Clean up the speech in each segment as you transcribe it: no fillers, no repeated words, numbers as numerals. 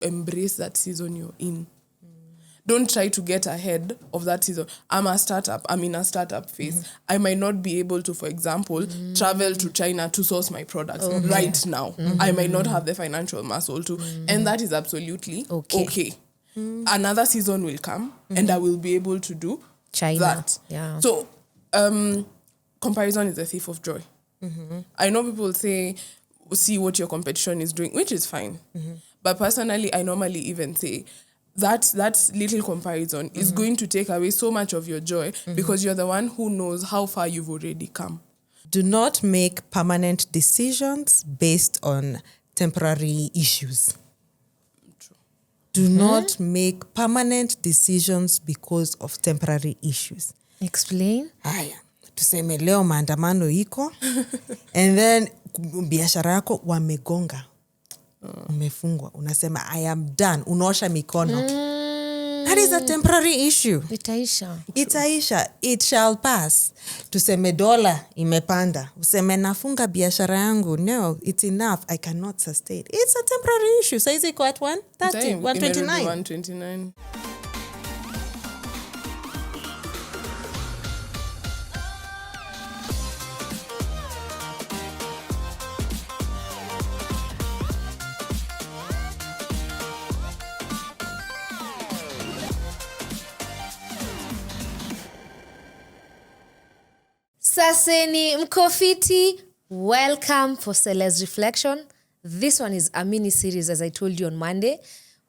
embrace that season you're in. Don't try to get ahead of that season. I'm a startup. I'm in a startup phase. I might not be able to, for example, travel to China to source my products right now. I might not have the financial muscle to. And that is absolutely okay. Another season will come and I will be able to do China. that. Yeah. So, comparison is a thief of joy. I know people say, see what your competition is doing, which is fine. But personally, I normally even say, that little comparison is going to take away so much of your joy because you're the one who knows how far you've already come. Do not make permanent decisions based on temporary issues. True. Do not make permanent decisions because of temporary issues. Explain. Haya, tuseme leo maandamano iko and then biashara yako wamegonga. Umefungwa, unasema I am done, unaosha mikono. That is a temporary issue. Itaisha, it shall pass. Tuseme dola imepanda, useme nafunga biashara yangu, no, it's enough, I cannot sustain. It's a temporary issue. Saizi iko at 130, 129. 129. Saseni mkofiti, welcome for Celeste Reflection. This one is a mini series, as I told you on Monday.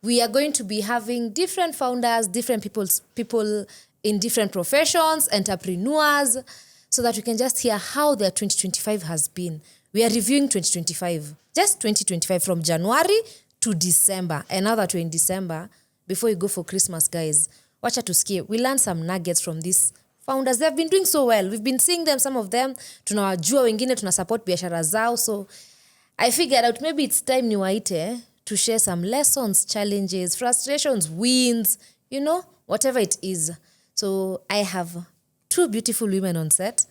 We are going to be having different founders, different people in different professions, entrepreneurs, so that we can just hear how their 2025 has been. We are reviewing 2025, just 2025 from January to December. And now that we're in December, before you go for Christmas, guys, wacha tusikie. We learned some nuggets from this founders. They've been doing so well. We've been seeing them, some of them. Tunawajua wengine, tunasupport biashara zao. So I figured out maybe it's time niwaite to share some lessons, challenges, frustrations, wins, whatever it is. So I have two beautiful women on set.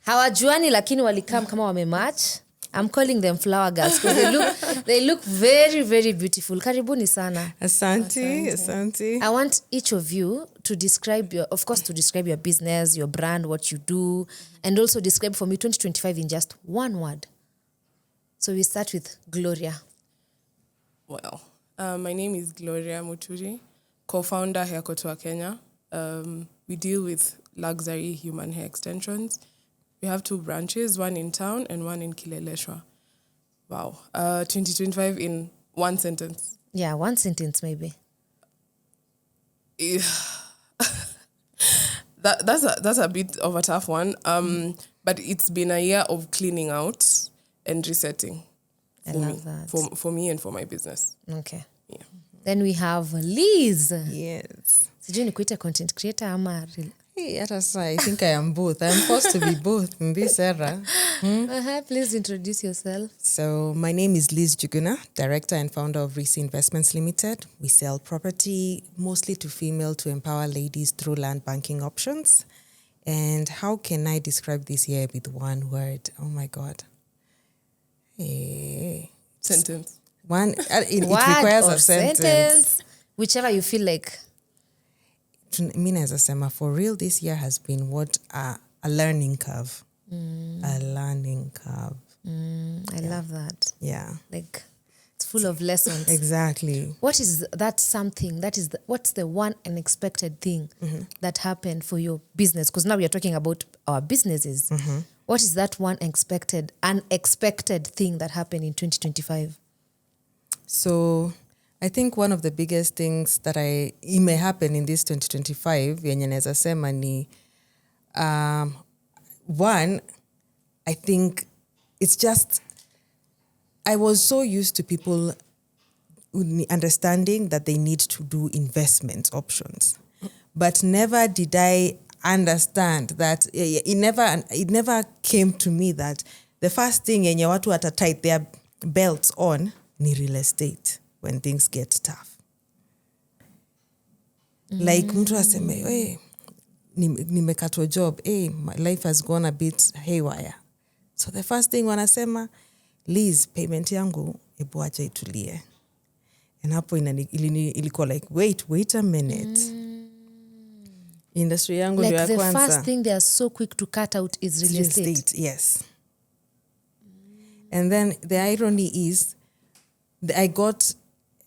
Hawajuani lakini walikam kama wamematch. I'm calling them flower girls because they look very, very beautiful. Karibuni sana. Asante. I want each of you to describe your business, your brand, what you do, and also describe for me 2025 in just one word. So we start with Gloria. Well, my name is Gloria Muturi, co-founder HairCouture Kenya. We deal with luxury human hair extensions. We have 2 branches, one in town and one in Kileleshwa. Wow. 2025 in one sentence. Yeah, one sentence maybe. That's a bit of a tough one. But it's been a year of cleaning out and resetting. I love that. For me and for my business. Okay. Yeah. Then we have Liz. Yes. Sijui ni kuita content creator ama I think I am both. I'm forced to be both in this era. Please introduce yourself. So my name is Liz Juguna, director and founder of Risiih Investments Limited. We sell property mostly to female to empower ladies through land banking options. And how can I describe this year with one word? Oh my God. Sentence. It requires a sentence. Whichever you feel like. For real, this year has been a learning curve. A learning curve. I love that. Yeah. Like, it's full of lessons. Exactly. What is that something? What's the one unexpected thing that happened for your business? Because now we are talking about our businesses. What is that one unexpected thing that happened in 2025? So I think one of the biggest things that it may happen in this 2025, yenye naweza sema ni, one, I think it's just, I was so used to people understanding that they need to do investment options. But never did I understand that, it never came to me that the first thing yenye watu wata tight their belts on ni real estate. When things get tough. Like mtu aseme, nimekatwa job, my life has gone a bit haywire. So the first thing wanasema, Liz, payment yangu ebu acha itulie. and hapo ilikuwa like wait a minute. Industry yangu ndio ya Like the kwanza. first thing they are so quick to cut out is real estate. Yes. And then the irony is I got,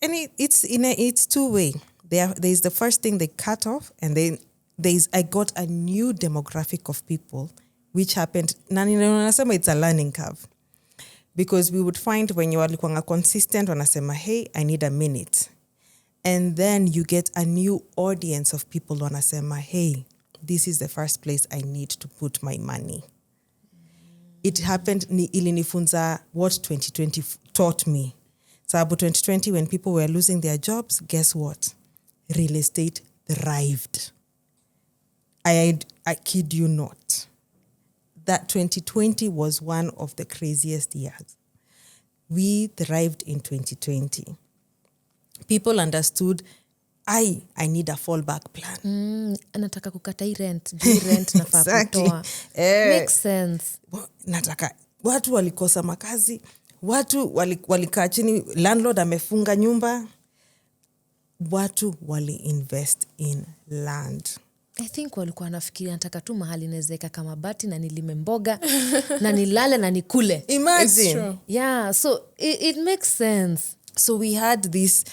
and it's two way. There's the first thing they cut off, and then I got a new demographic of people, which happened. Nasema it's a learning curve, because we would find when you are consistent, wanasema, hey, I need a minute, and then you get a new audience of people wanasema, hey, this is the first place I need to put my money. It happened, ilinifunza what 2020 taught me. So about 2020, when people were losing their jobs, guess what? Real estate thrived. I kid you not. That 2020 was one of the craziest years. We thrived in 2020. People understood, I need a fallback plan. Anataka kukata hii rent. Hii rent nafaa Exactly. kutoa. Makes sense. Nataka watu walikosa makazi, watu walikaa chini, landlord amefunga nyumba, watu wali invest in land. I think walikuwa nafikiria nataka tu mahali nawezeka kama bati na nilime mboga na nilale na nikule. Imagine. It's true. Yeah, so it makes sense. So we had this,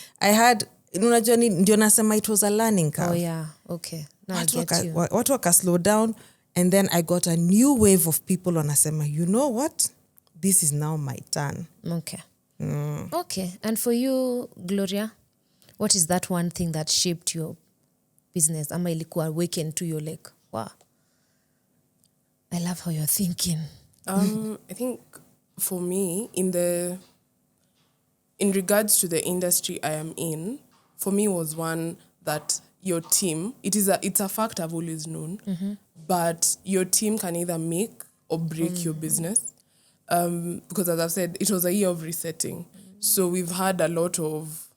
unajua ndio nasema it was a learning curve. Oh yeah, okay. Now I get you. Watu waka slow down, and then I got a new wave of people wanasema, you know what? This is now my turn. Okay. Okay. And for you, Gloria, what is that one thing that shaped your business? Ama ilikuwa awakened to your like, wow, I love how you're thinking. I think for me, in regards to the industry I am in, for me was one that your team, it's a fact I've always known, but your team can either make or break your business. Because as I've said, it was a year of resetting. So we've had a lot of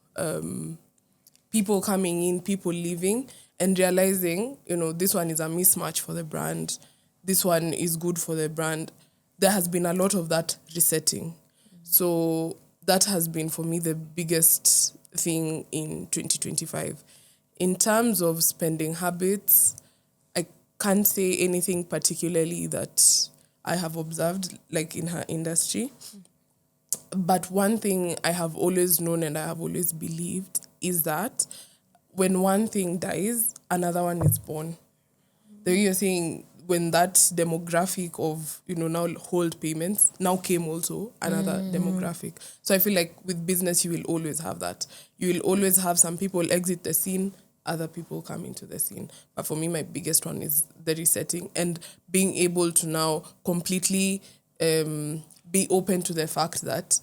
people coming in, people leaving, and realizing, this one is a mismatch for the brand. This one is good for the brand. There has been a lot of that resetting. So that has been, for me, the biggest thing in 2025. In terms of spending habits, I can't say anything particularly that I have observed, like in her industry. But one thing I have always known and I have always believed is that when one thing dies, another one is born. The way you're saying, when that demographic of, now hold payments, now came also another demographic. So I feel like with business, you will always have that. You will always have some people exit the scene, other people come into the scene. But for me, my biggest one is the resetting and being able to now completely be open to the fact that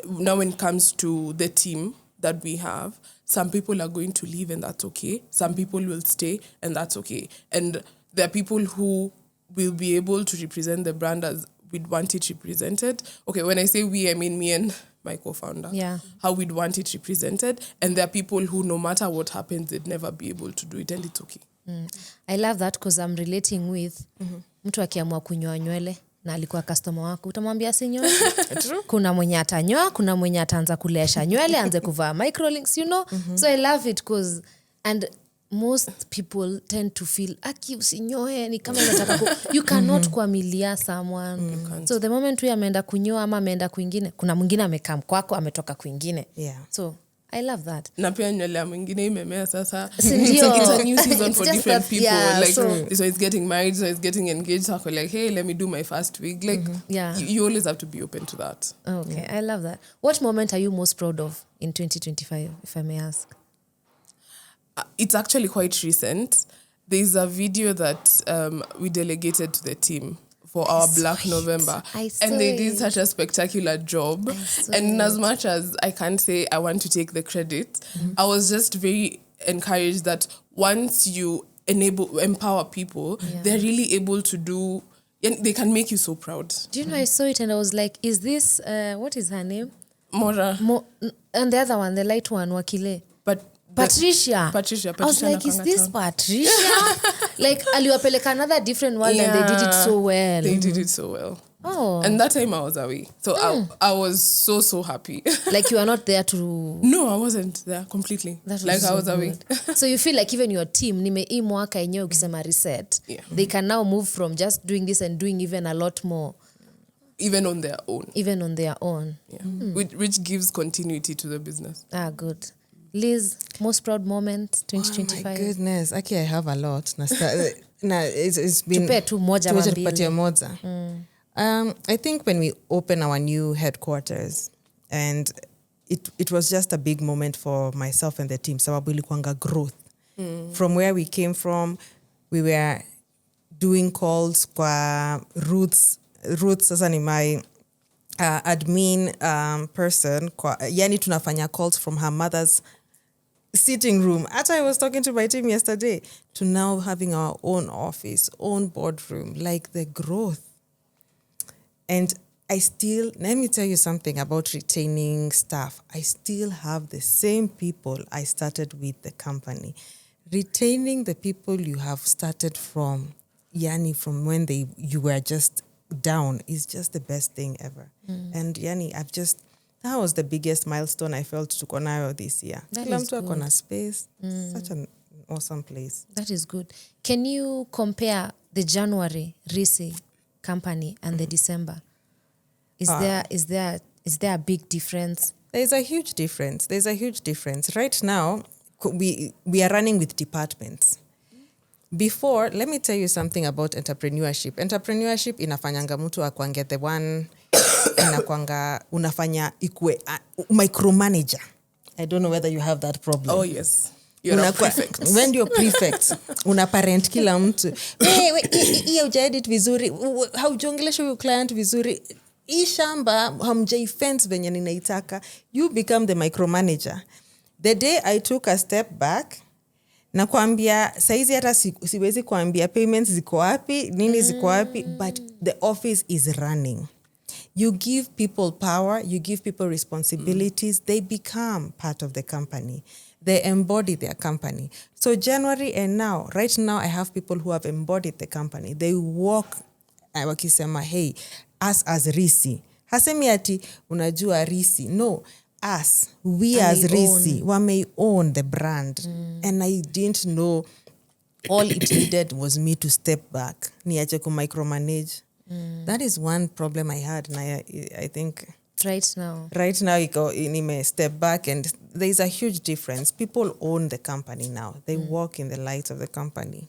now when it comes to the team that we have, some people are going to leave and that's okay. Some people will stay and that's okay. And there are people who will be able to represent the brand as we'd want it represented. Okay, when I say we, I mean me and my co-founder. Yeah. How we'd want it represented. And there are people who, no matter what happens, they'd never be able to do it, and it's okay. I love that because I'm relating with mtu akiamua kunyoa nywele na alikuwa customer wako, utamwambia sinyoe. Kuna mwenye atanyoa, kuna mwenye ataanza kulesha nywele, anze kuvaa microlinks, So I love it because, and most people tend to feel aki usinyoe ni kama unataka you cannot kuamilia someone. So the moment we ameenda kunyoa ama ameenda kwingine, kuna mwingine amekaa kwako ametoka kwingine. Yeah. So I love that. Na pia nywele mwingine imemea sasa. Sindio. It's a new season for Just different that, people. yeah, like so, this one is getting married, this one is getting engaged. So I'm like, hey, let me do my first wig. Like, yeah. you always have to be open to that. Okay, I love that. What moment are you most proud of in 2025, if I may ask? It's actually quite recent. There's a video that we delegated to the team for our Black November. And they did such a spectacular job. And as much as I can't say I want to take the credit, I was just very encouraged that once you empower people, they're really able to do, and they can make you so proud. Do you know, I saw it and I was like, is this, what is her name? Mora. And the other one, the light one, Wakile. Patricia. I was like, is this Patricia? Like, aliwapeleka another different world and they did it so well. They did it so well. Oh. And that time I was away. So I was so happy. Like you are not there to... No, I wasn't there completely. That was Like I so was away. good. So you feel like even your team, hii mwaka yenyewe ukisema reset, Yeah. they can now move from just doing this and doing even a lot more. Even on their own. Even on their own. Yeah. Which gives continuity to the business. Good. Liz, most proud moment, 2025? Oh my goodness. Actually, I have a lot. It's been... Tupe tu moja ama mbili. Tupatie moja. I think when we opened our new headquarters, and it was just a big moment for myself and the team. Sababu ilikuanga growth. From where we came from, we were doing calls kwa Ruth sasa ni my admin person. Yani tunafanya calls from her mother's sitting room. Actually, I was talking to my team yesterday, to now having our own office, own boardroom, like the growth. And let me tell you something about retaining staff. I still have the same people I started with the company. Retaining the people you have started from, yani from when you were just down, is just the best thing ever. And yani, that was the biggest milestone I felt tuko nayo this year. Kila mtu ako na space. Such an awesome place. That is good. Can you compare the January Risiih company and the December? Is there a big difference? There's a huge difference. Right now, we are running with departments. Before, let me tell you something about entrepreneurship. Entrepreneurship inafanyanga mtu akwange the one inakwanga unafanya ikue micromanager. I don't know whether you have that problem. Oh yes. You're a prefect. When you're prefect, una parent kila mtu. Hii hujaedit vizuri, haujongelesha huyu client vizuri. Hii shamba hamjaifence venye ninaitaka. You become the micromanager. The day I took a step back, na kuambia saizi hata siwezi kuambia payments ziko wapi, nini ziko wapi, but the office is running. You give people power, you give people responsibilities, they become part of the company. They embody their company. So January and now, right now I have people who have embodied the company. They walk, wakisema, hey, us as Risiih. Hasemi ati, unajua Risiih. No, us, we as Risiih, wame own the brand. And I didn't know all it needed was me to step back. Niache ku micromanage. That is one problem I had. And I think... Right now, nime step back, and there's a huge difference. People own the company now. They walk in the light of the company.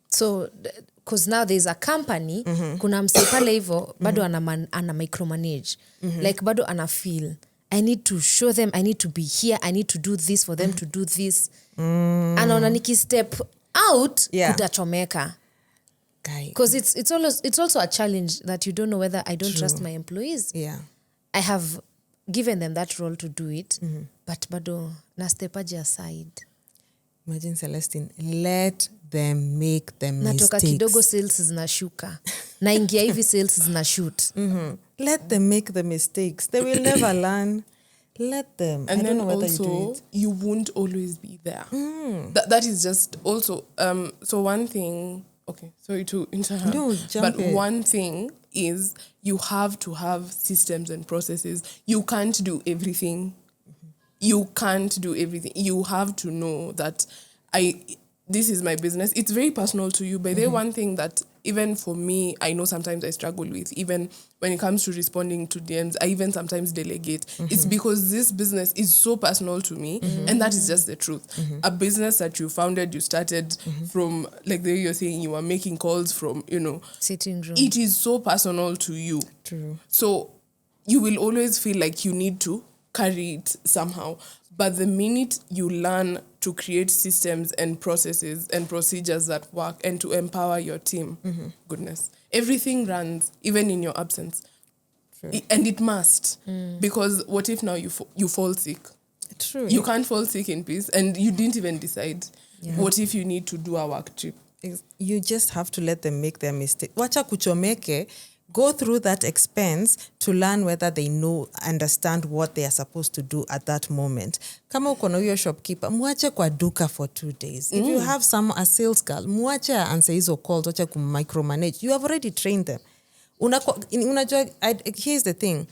So, because now there's a company, kuna mse pale hivyo, bado ana micromanage. Like bado ana feel, I need to show them, I need to be here, I need to do this for them to do this. Anaona niki step out, kutachomeka. Because it's also a challenge that you don't know whether I don't trust my employees. Yeah. I have given them that role to do it, but bado na stepaje aside. Imagine, Celestine, let them make the mistakes. Natoka kidogo sales zinashuka. Naingia hivi sales zinashoot. Let them make the mistakes. They will never learn. Let them. And I don't know whether also, you do it. you won't always be there. That is just also... so one thing... Okay, sorry to interrupt. No, jump in. One thing is you have to have systems and processes. You can't do everything. You can't do everything. You have to know that this is my business. It's very personal to you. But there's one thing that even for me, I know sometimes I struggle with, even when it comes to responding to DMs, I even sometimes delegate. It's because this business is so personal to me, and that is just the truth. A business that you founded, you started from, like the way you're saying, you were making calls from, Sitting room. It is so personal to you. True. So you will always feel like you need to carry it somehow. But the minute you learn to create systems and processes and procedures that work and to empower your team, goodness, everything runs, even in your absence. And it must. Because what if now you fall sick? True. You can't fall sick in peace, and you didn't even decide. What if you need to do a work trip? You just have to let them make their mistake. Wacha kuchomeke, go through that expense to learn whether they understand what they are supposed to do at that moment. Kama uko na huyo shopkeeper, muache kwa duka for 2 days. If you have a sales girl, muache answer hizo calls, wacha micromanage. You have already trained them. unajua, here's the thing.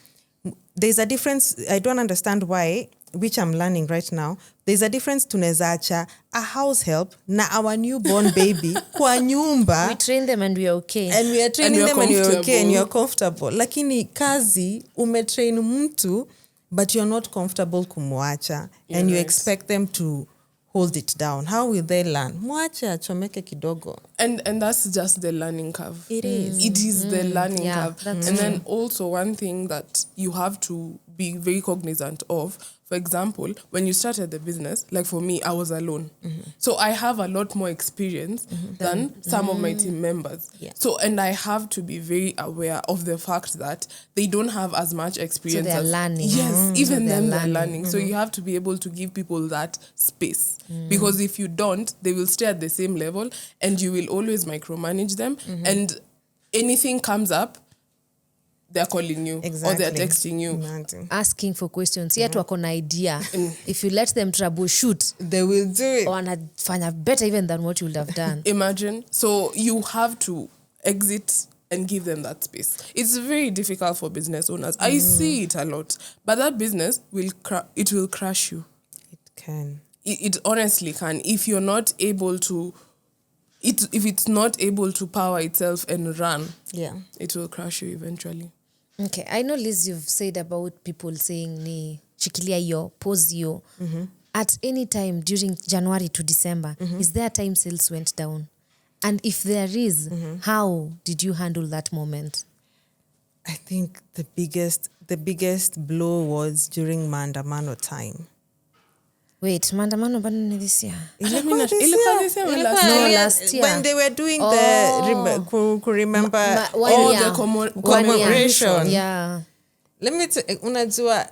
There's a difference. I don't understand why, which I'm learning right now. There's a difference tunaweza acha a house help na our newborn baby kwa nyumba. We train them and we are okay. And we are training them and you're okay and you're comfortable. Lakini kazi, umetrain mtu, but you're not comfortable kumwacha. And you expect them to hold it down. How will they learn? Mwacha chomeke kidogo. And that's just the learning curve. It is. It is the learning curve. That's and then also one thing that you have to be very cognizant of, for example, when you started the business, like for me, I was alone. So I have a lot more experience than some of my team members. Yeah. So, and I have to be very aware of the fact that they don't have as much experience. So they're as, learning. Yes, even So then they're they're learning. So you have to be able to give people that space. Because if you don't, they will stay at the same level and you will always micromanage them. And anything comes up, they're calling you or they're texting you. Asking for questions. Yet wako na idea. If you let them troubleshoot, They will do it. wanafanya better even than what you would have done. Imagine. So you have to exit and give them that space. It's very difficult for business owners. I see it a lot. But that business will crush you. It can. It honestly can. If you're not able to if it's not able to power itself and run, it will crush you eventually. Okay, I know, Liz, you've said about people saying ni shikilia yo, pause yo. At any time during January to December, is there a time sales went down? And if there is, how did you handle that moment? I think the biggest blow was during maandamano time. Wait, maandamano bado ni this year? Ilikuwa this year or last year? No, last year. When they were doing the remember the commemoration. Yeah. Let me unajua,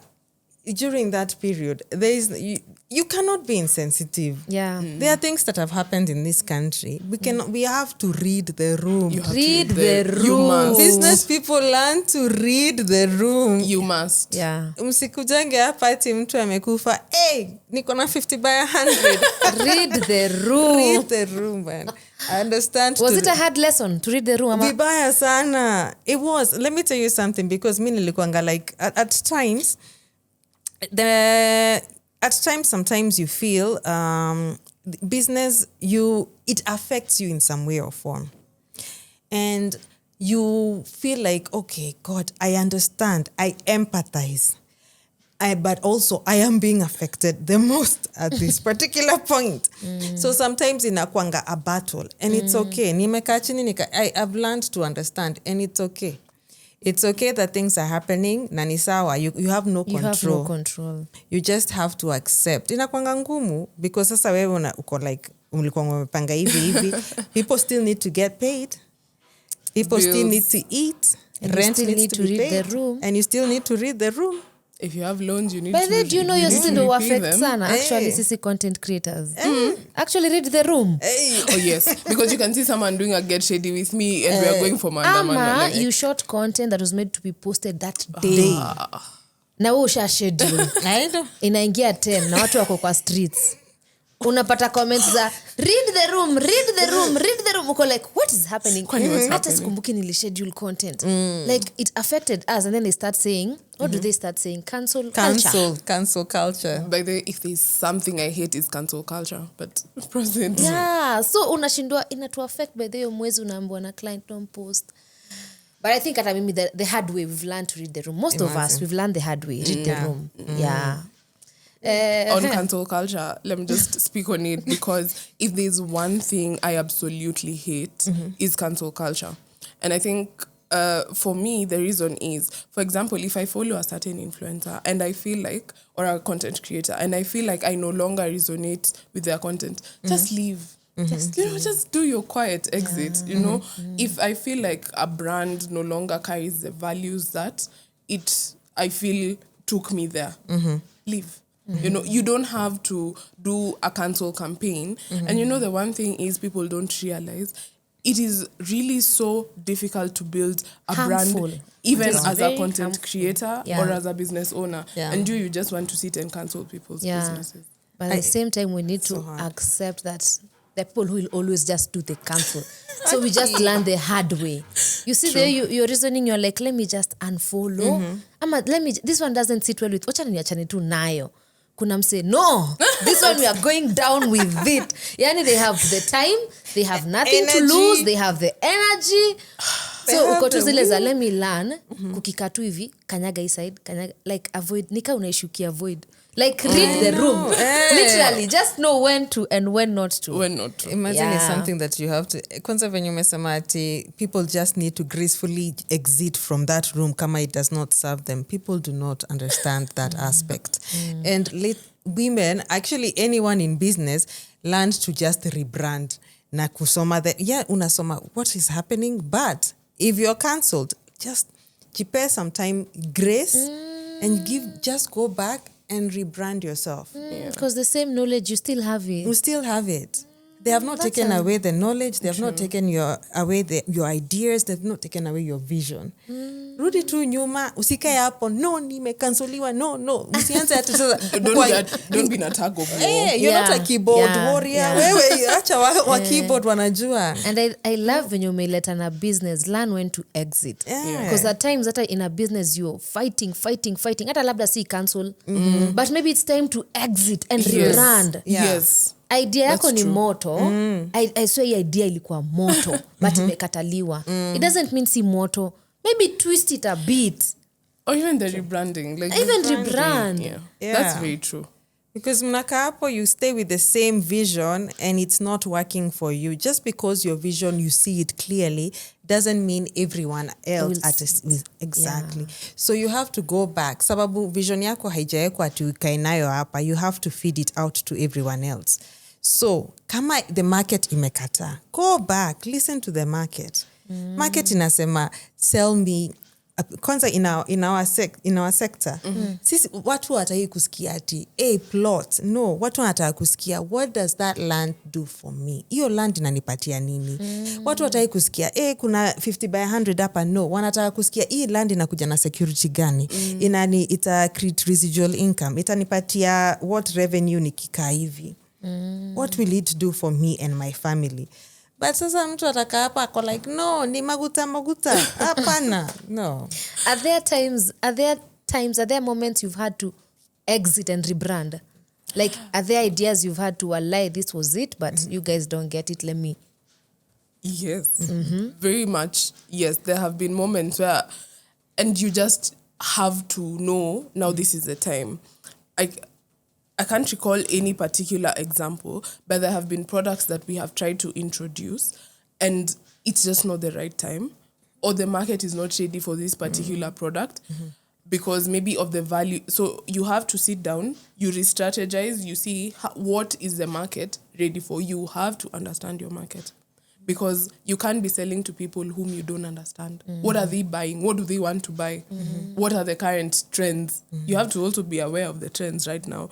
during that period, you cannot be insensitive. Yeah. There are things that have happened in this country. We have to read the room. You have to Read the room. You must. Business people learn to read the room. You must. Yeah. Msikujange hapa ati mtu amekufa. Hey, niko na 50 by 100. Read the room. Read the room, man. I understand. Was it a hard lesson to read the room? Vibaya sana. It was. Let me tell you something, because mi nilikuanga like at times sometimes you feel business, it affects you in some way or form, and you feel like, okay, God, I understand, I empathize, but also I am being affected the most at this particular point. So sometimes inakwanga a battle, and it's okay. Nimekaa chini I've learned to understand, and it's okay. It's okay that things are happening. Na ni sawa, you have no control. You have no control. You just have to accept. Inakwanga ngumu, because sasa wewe uko like mlikuwa mmepanga hivi. People still need to get paid. People still need to eat. And Rent you still needs need to to be read paid. the room. And you still need to read the room. If you have loans, you need By to. the way, do you know your sister do repay affect them. sana? Actually, sisi content creators. Actually, read the room. Oh yes, because you can see someone doing a get shady with me, and we are going for maandamano. You shot content that was made to be posted that day. Na wewe usha schedule. Inaingia 10 na watu wako kwa streets. Unapata comments za read the room. Uko like, what is happening? Hata sikumbuki nilischedule content. Like, it affected us, and then they start saying, what do they start saying? Cancel culture. By the way, if there's something I hate, is cancel culture. But present. Yeah, so unashindwa inatu affect by the mwezi unaambiwa na client don't post. But I think at mimi the hard way we've learned to read the room. Most of us, we've learned the hard way. Read the room. Yeah. On cancel culture, let me just speak on it, because if there's one thing I absolutely hate, is cancel culture. And I think for me, the reason is, for example, if I follow a certain influencer and I feel like, or a content creator, and I feel like I no longer resonate with their content, just leave. Just do your quiet exit. If I feel like a brand no longer carries the values that I feel took me there, leave. You don't have to do a cancel campaign. And the one thing is, people don't realize it is really so difficult to build a brand, even as a content creator or as a business owner. And you just want to sit and cancel people's businesses. But at the same time, we need to accept that There are people who will always just do the cancel. So we just learn the hard way. You see, there you're reasoning, you're like, let me just unfollow. This one doesn't sit well with, wacha niachane tu nayo. Kuna mse, no, this one we are going down with it. Yani they have the time, they have nothing to lose, they have the energy. So uko tu zile za let me learn, kukika tu hivi, kanyaga hii side, kanyaga, like avoid, nika unaishuki avoid. Like read the room. Literally, just know when to and when not to. When not to. Imagine it's something that you have to. Kwanza venye umesema ati people just need to gracefully exit from that room kama it does not serve them. People do not understand that aspect. And women, actually anyone in business, learned to just rebrand. Na kusoma that, unasoma what is happening, but if you're cancelled, just jipe some time grace and just go back and rebrand yourself. Because the same knowledge, you still have it. You still have it. They have not taken away the knowledge. They have not taken your ideas. They have not taken away your vision. Rudi tu nyuma, usikae hapo, no, nimekansoliwa, no. Usianze ati sasa. Don't be a tag of war. Hey, you're not a keyboard warrior. Wewe, acha wa keyboard wanajua. And I love when you may let in a business, learn when to exit. Because at times that in a business, you're fighting. Hata labda si cancel. But maybe it's time to exit and rebrand. Yes. Idea yako ni moto. I swear hii idea ilikuwa moto but imekataliwa. It doesn't mean si moto. Maybe twist it a bit. Or even the rebranding. Like even rebrand. Yeah. That's very true. Because mnaka hapo, you stay with the same vision and it's not working for you. Just because your vision, you see it clearly, doesn't mean everyone else exactly. So you have to go back. Sababu vision yako haijaekwa ati ukae nayo hapa. You have to feed it out to everyone else. So kama the market imekata, go back, listen to the market. Market inasema, sell me. Kwanza in our sector, sisi watu wataki kusikia ati plot. No, watu wanataka kusikia what does that land do for me? Hiyo land inanipatia nini? Watu wataki kusikia kuna 50 by 100 hapa. No, wanataka kusikia hii land inakuja na security gani? Ita create residual income. Itanipatia what revenue nikikaa hivi? What will it do for me and my family? But sasa mtu ataka hapa ako like, no, ni maguta. Hapana. No. Are there moments you've had to exit and rebrand? Like, are there ideas you've had to lie, this was it, but you guys don't get it, let me. Yes. Very much. Yes. There have been moments where, and you just have to know, now this is the time. I can't recall any particular example, but there have been products that we have tried to introduce and it's just not the right time, or the market is not ready for this particular product because maybe of the value. So you have to sit down, you re-strategize, you see what is the market ready for. You have to understand your market because you can't be selling to people whom you don't understand. What are they buying? What do they want to buy? What are the current trends? You have to also be aware of the trends right now.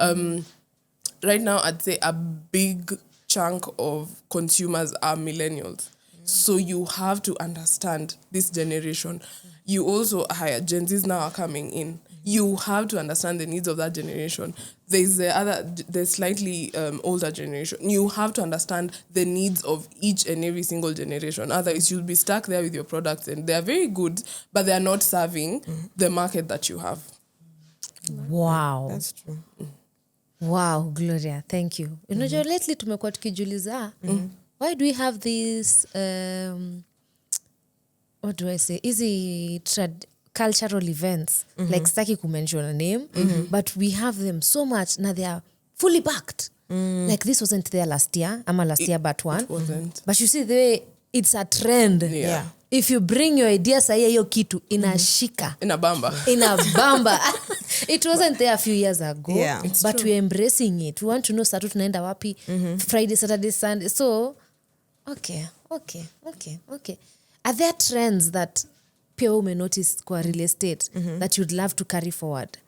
Right now, I'd say a big chunk of consumers are millennials. So you have to understand this generation. You also, Gen Zs now are coming in. You have to understand the needs of that generation. There's the slightly older generation. You have to understand the needs of each and every single generation. Otherwise, you'll be stuck there with your products and they're very good, but they're not serving the market that you have. Wow. That's true. Wow, Gloria, thank you. Unajua lately tumekuwa tukijiuliza, why do we have these what do I say? Easy cultural events. Like sitaki kumention a name, but we have them so much now they are fully packed. Like this wasn't there last year, but one. It wasn't. But you see the way it's a trend. Yeah. If you bring your ideas sahihi hiyo kitu inashika. Inabamba. It wasn't there a few years ago, but true. we're embracing it. We want to know Saturday tunaenda wapi, Friday, Saturday, Sunday. So, okay. Are there trends that pia may notice kwa real estate that you'd love to carry forward?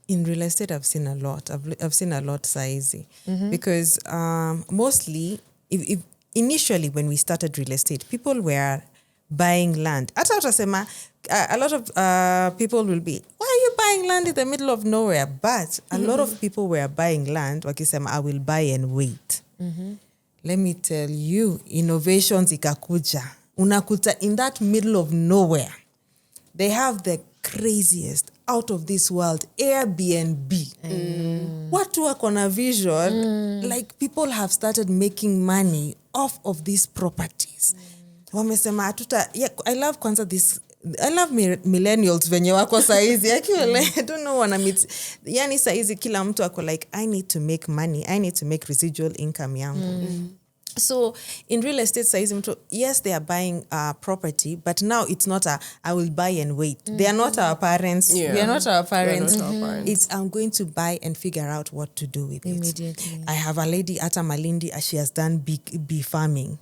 In real estate, I've seen a lot. I've seen a lot saizi because mostly, if initially when we started real estate, people were buying land. Hata utasema, a lot of people will be, why are you buying land in the middle of nowhere? But a lot of people were buying land wakisema, I will buy and wait. Let me tell you, innovations ikakuja. Unakuta in that middle of nowhere, they have the craziest, out of this world Airbnb. Watu wako na vision, like people have started making money off of these properties. Wamesema atuta, yeah, I love kwanza this, I love millennials venye wako saizi. I don't know wana meet. Yani saizi kila mtu wako like, I need to make money. I need to make residual income yangu. So in real estate saizi mtu, yes, they are buying property, but now it's not I will buy and wait. They are not our parents. Yeah. We are not our parents. Not our parents. It's I'm going to buy and figure out what to do with Immediately. it. I have a lady at Malindi, she has done bee farming.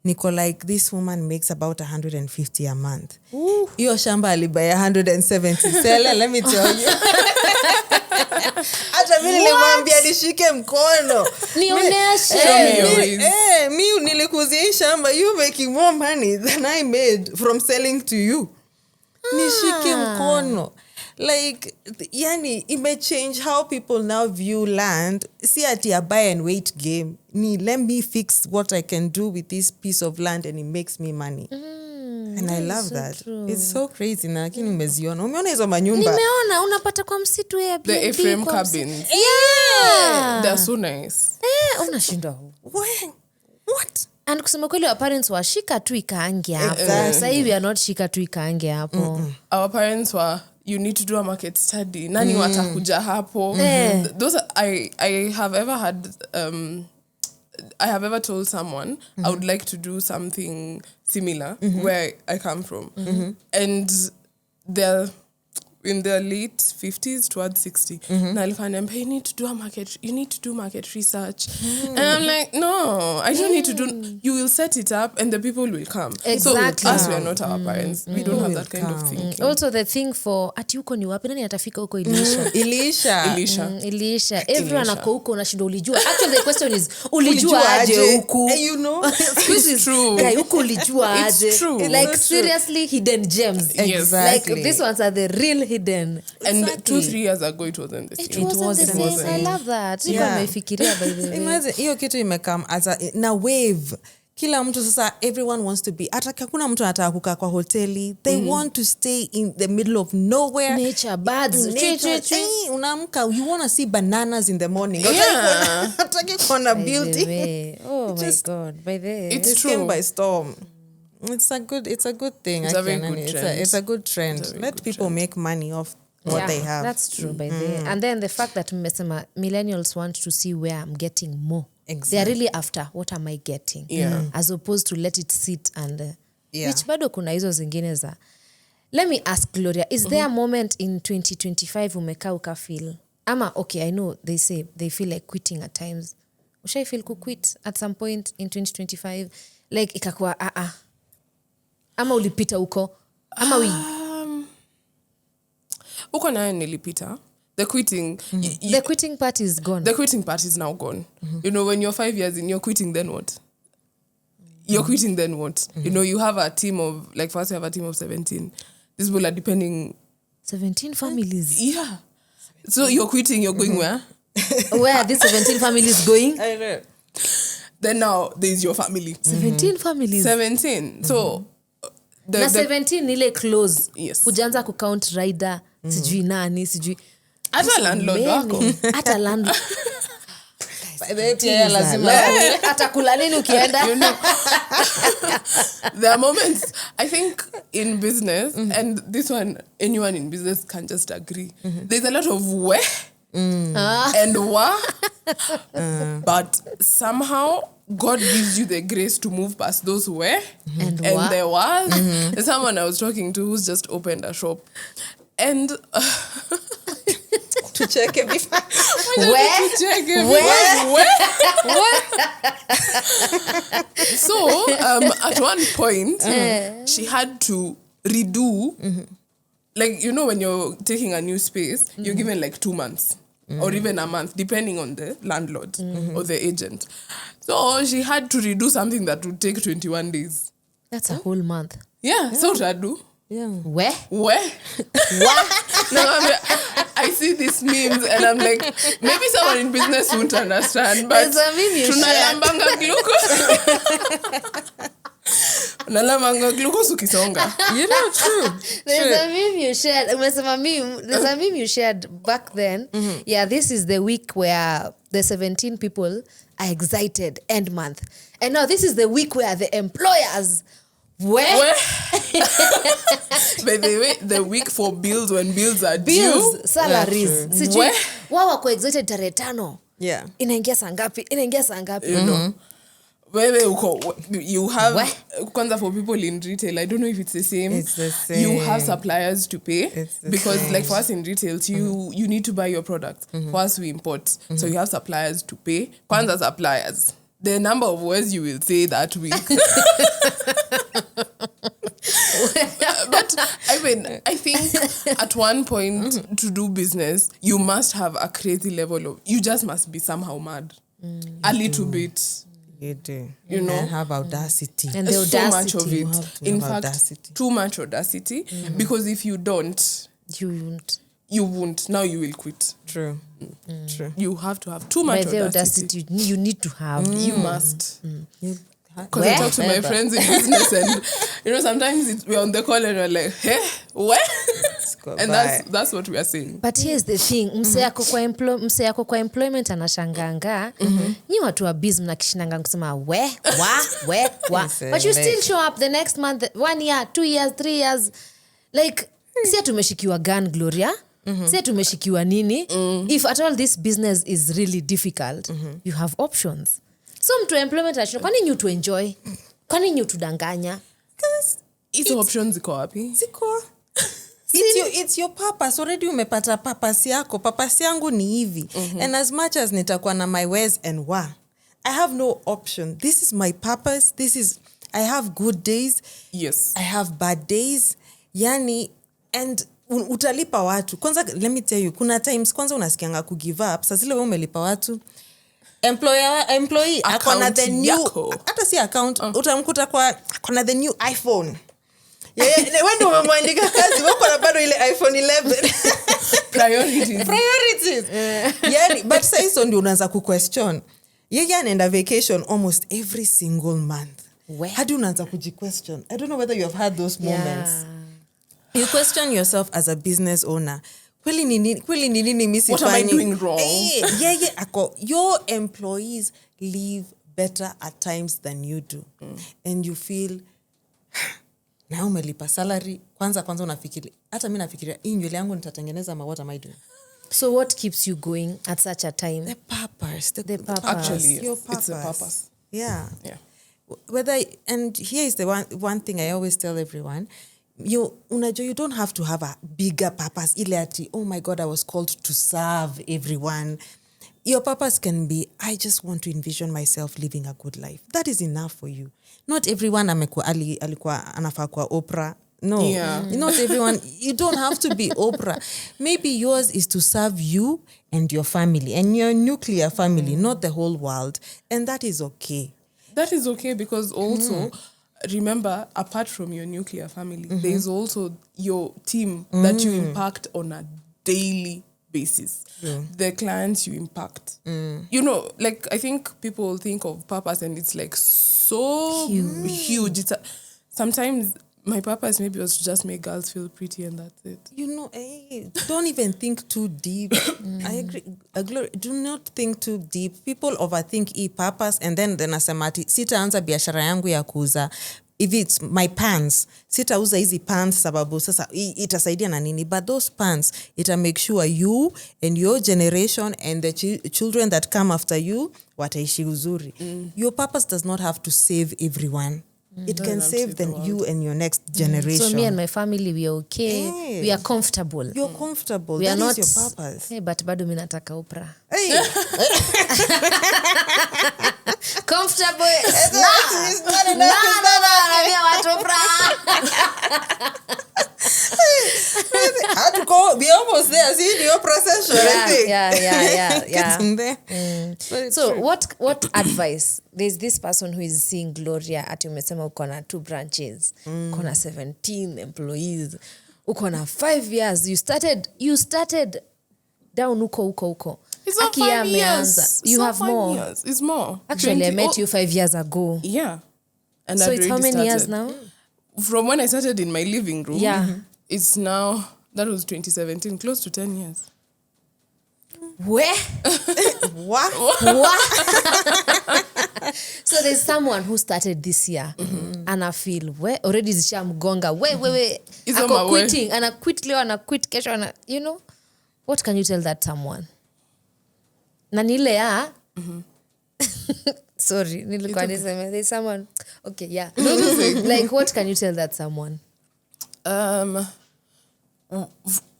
Niko like, this woman makes about 150 a month. Iyo shamba alibuy 170. Sela, let me tell you. Hata mimi nilimwambia nishike mkono. Nionyeshe. Mimi nilikuzia hii shamba, you making more money than I made from selling to you. Nishike mkono. Like, yani, it may change how people now view land. See ati a buy and wait game. Let me fix what I can do with this piece of land and it makes me money. And I love that. True. It's so crazy. Na lakini umeziona. Umeona hizo manyumba? Nimeona unapata kwa msitu Airbnb. The A-frame cabins. Yeah. They're so nice. Unashinda huu. What? And kusema kweli wa parents wa shika tu ikaange hapo. Sasa hivi are not shika tu ikaange hapo. Our parents were, you need to do a market study. Nani watakuja hapo? Those I have ever had I have ever told someone I would like to do something similar where I come from. And they're in their late 50s towards 60. Na alifanya, you need to do market research. And I'm like, no, I don't need to do. You will set it up and the people will come. Exactly. So us, we are not our parents. We don't have that kind of thinking. Also the thing for ati huko ni wapi, nani atafika huko Ilisha? Ilisha. Everyone ako huko unashinda ulijua. Actually the question is ulijua aje huku? You know? It's true. Guy huko ulijua aje? It's true. Like It's seriously hidden gems. Exactly. Like these ones are the real hidden. And 2-3 years ago it wasn't the same. It wasn't the same. I love that. Yeah. Nimeifikiria by the way. Imagine hiyo kitu imekam as na wave. Kila mtu sasa, everyone wants to be, hata hakuna mtu anataka kukaa kwa hoteli. They want to stay in the middle of nowhere. Nature, birds. Unaamka, you want to see bananas in the morning. Yeah. Hataki kuona beauty. Oh my God. By the way. It's It true. came by storm. It's a good thing. It's a very good trend. It's a good trend. Let people make money off what they have. That's true by the way. And then the fact that mmesema millennials want to see where I'm getting more. Exactly. They are really after what am I getting? Yeah. As opposed to let it sit and Yeah. which bado kuna hizo zingine za. Let me ask Gloria, is there a moment in 2025 umekaa ukafeel? Ama okay, I know they say they feel like quitting at times. Ushai feel quit at some point in 2025? Like ikakuwa ama ulipita huko? Ama Uko nayo nilipita. The quitting. The quitting part is gone. The quitting part is now gone. You know, when you're 5 years in, you're quitting, then what? You're quitting, then what? You know, you have a team of, like first you have a team of 17. These people are depending. 17 families. Yeah. So you're quitting, you're going where? Where are these 17 families going? I know. Then now there's your family. 17 families. 17. So Na 17 ile close. Yes. Kujanza kucount rider, sijui nani, sijui. Hata landlord wako. Hata landlord. By the way, pia lazima. Atakula nini ukienda? You know, there are moments, I think, in business, and this one, anyone in business can just agree. There's a lot of where and what, but somehow God gives you the grace to move past those where And there was. There's someone I was talking to who's just opened a shop. And To check it before. Where? to check it. So at one point she had to redo like, you know, when you're taking a new space, you're given like 2 months or even a month depending on the landlord or the agent. So she had to redo something that would take 21 days. That's a whole month. Yeah, so utadu. Yeah. Where? No, I see these memes and I'm like, maybe someone in business won't understand, but There's a meme you tunalambanga glucose. Nalambanga glucose ukisonga. You know, true. There's a meme you shared. There's a meme you shared back then. Yeah, this is the week where the 17 people are excited end month. And now this is the week where the employers Where? By the way, the week for bills when bills are due. Salaries. Where? Wao wako excited tarehe 5. Yeah. Inaingia saa ngapi? You know. Wewe you have Where? kwanza for people in retail, I don't know if it's the same. It's the same. You have suppliers to pay because same. like for us in retail, you need to buy your products. For us we import. So you have suppliers to pay. Kwanza suppliers. The number of words you will say that week. But I mean, I think at one point to do business, you must have a crazy level of, you just must be somehow mad. A little bit. You do. You know? And have audacity. And the So audacity. much of You have it. to In have fact, audacity. too much audacity. Because if you don't, You won't. you won't. Now you will quit. True. True. You have to have too much By the audacity. audacity you need to have. You must. Because I Where? talk to my friends in business and, you know, sometimes we're on the call and we're like, hey, where? And that's what we are saying. But here's the thing, mse yako kwa employment anashanganga. Nyi watu wa biz mnakishinanga kusema we. But you still show up the next month, 1 year, 2 years, 3 years. Like, siya tumeshikiwa gun, Gloria. Siya tumeshikiwa nini. If at all this business is really difficult, you have options. So mtu employment anashindwa, kwani nyi to enjoy? Kwani nyi tudanganya? Hizo options ziko wapi? Ziko. It's your purpose. Already umepata purpose yako. Purpose yangu ni hivi. And as much as nitakuwa na my ways and I have no option. This is my purpose. I have good days. Yes. I have bad days. Yani, and utalipa watu. Kwanza, let me tell you, kuna times kwanza unasikianga kugive up. Sasa zile wewe umelipa watu. Employee akona the new yako. Hata si account utamkuta kwa akona the new iPhone. Wewe ndio umemwandika kazi wako na bado ile iPhone 11. Priorities. Yani but sasa hizo ndio unaanza ku question. Yeye anaenda vacation almost every single month. Hadi unaanza kuji-question. I don't know whether you have had those moments. You question yourself as a business owner. Kweli nini mimi sifanyi? What am I doing wrong? Your employees live better at times than you do. And you feel na umelipa salary kwanza unafikiri hata mimi nafikiria hii nywele yangu nitatengeneza ama what am I doing? So what keeps you going at such a time? The purpose. The purpose. Actually, Your it's a purpose. Yeah. Yeah. And here is the one thing I always tell everyone. You don't have to have a bigger purpose. Ile ati, oh my God, I was called to serve everyone. Your purpose can be, I just want to envision myself living a good life. That is enough for you. Not everyone alikuwa anafaa kwa Oprah. No, not everyone. You don't have to be Oprah. Maybe yours is to serve you and your family and your nuclear family, not the whole world. And that is okay. That is okay because also, remember, apart from your nuclear family, there is also your team that you impact on a daily basis. The clients you impact. You know, like, I think people think of purpose and it's like so huge. Sometimes my purpose maybe was to just make girls feel pretty and that's it. You know, don't even think too deep. I agree. Gloria, do not think too deep. People overthink purpose and then nasemati sitaanza biashara yangu ya kuuza. If it's my pants, sitauza hizi pants sababu sasa itasaidia na nini. But those pants, it'll make sure you and your generation and the children that come after you wataishi uzuri. Your purpose does not have to save everyone. It can save you and your next generation. So me and my family, we are okay. Hey. We are comfortable. You're comfortable. We That are not is your purpose. Hey, but bado mimi nataka Oprah. Hey. Comfortable. It's not enough. Watu Oprah. How to go? We're almost there. See your procession. Yeah. Getting there. So what advice? There's this person who is seeing Gloria ati umesema uko na 2 branches, uko na 17 employees, uko na 5 years. You started down uko. It's not 5 years. You have more. Years. It's more. Actually, I met you 5 years ago. Yeah. And So I'd it's how already many years started. now? From when I started in my living room, Yeah. it's now, that was 2017, close to 10 years. Where? What? So there's someone who started this year and I feel already zishamgonga we Hizo ako mawe. quitting, ana quit leo, ana quit kesho, you know, what can you tell that someone? Na nile ya sorry nilikuwa niseme there's someone, okay, yeah. Like what can you tell that someone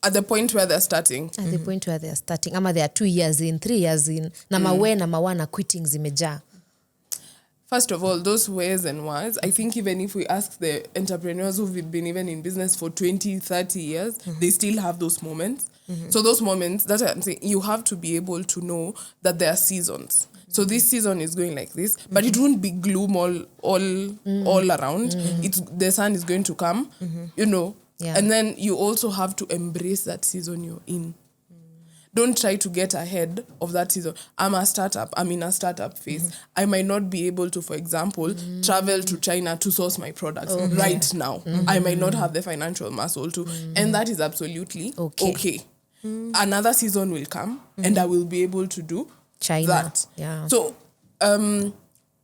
At the point where they're starting? at the point where they are starting, ama they are 2 years in, 3 years in, na mawe na mawana quitting zimejaa? First of all, those ways and whys, I think even if we ask the entrepreneurs who've been even in business for 20, 30 years, they still have those moments. So those moments, that's what I'm saying, you have to be able to know that there are seasons. So this season is going like this, but it won't be gloom all around. The sun is going to come, you know. Yeah. And then you also have to embrace that season you're in. Don't try to get ahead of that season. I'm in a startup phase. I might not be able to, for example, travel to China to source my products right now. I might not have the financial muscle to. And that is absolutely okay. Another season will come and I will be able to do China. that. Yeah. So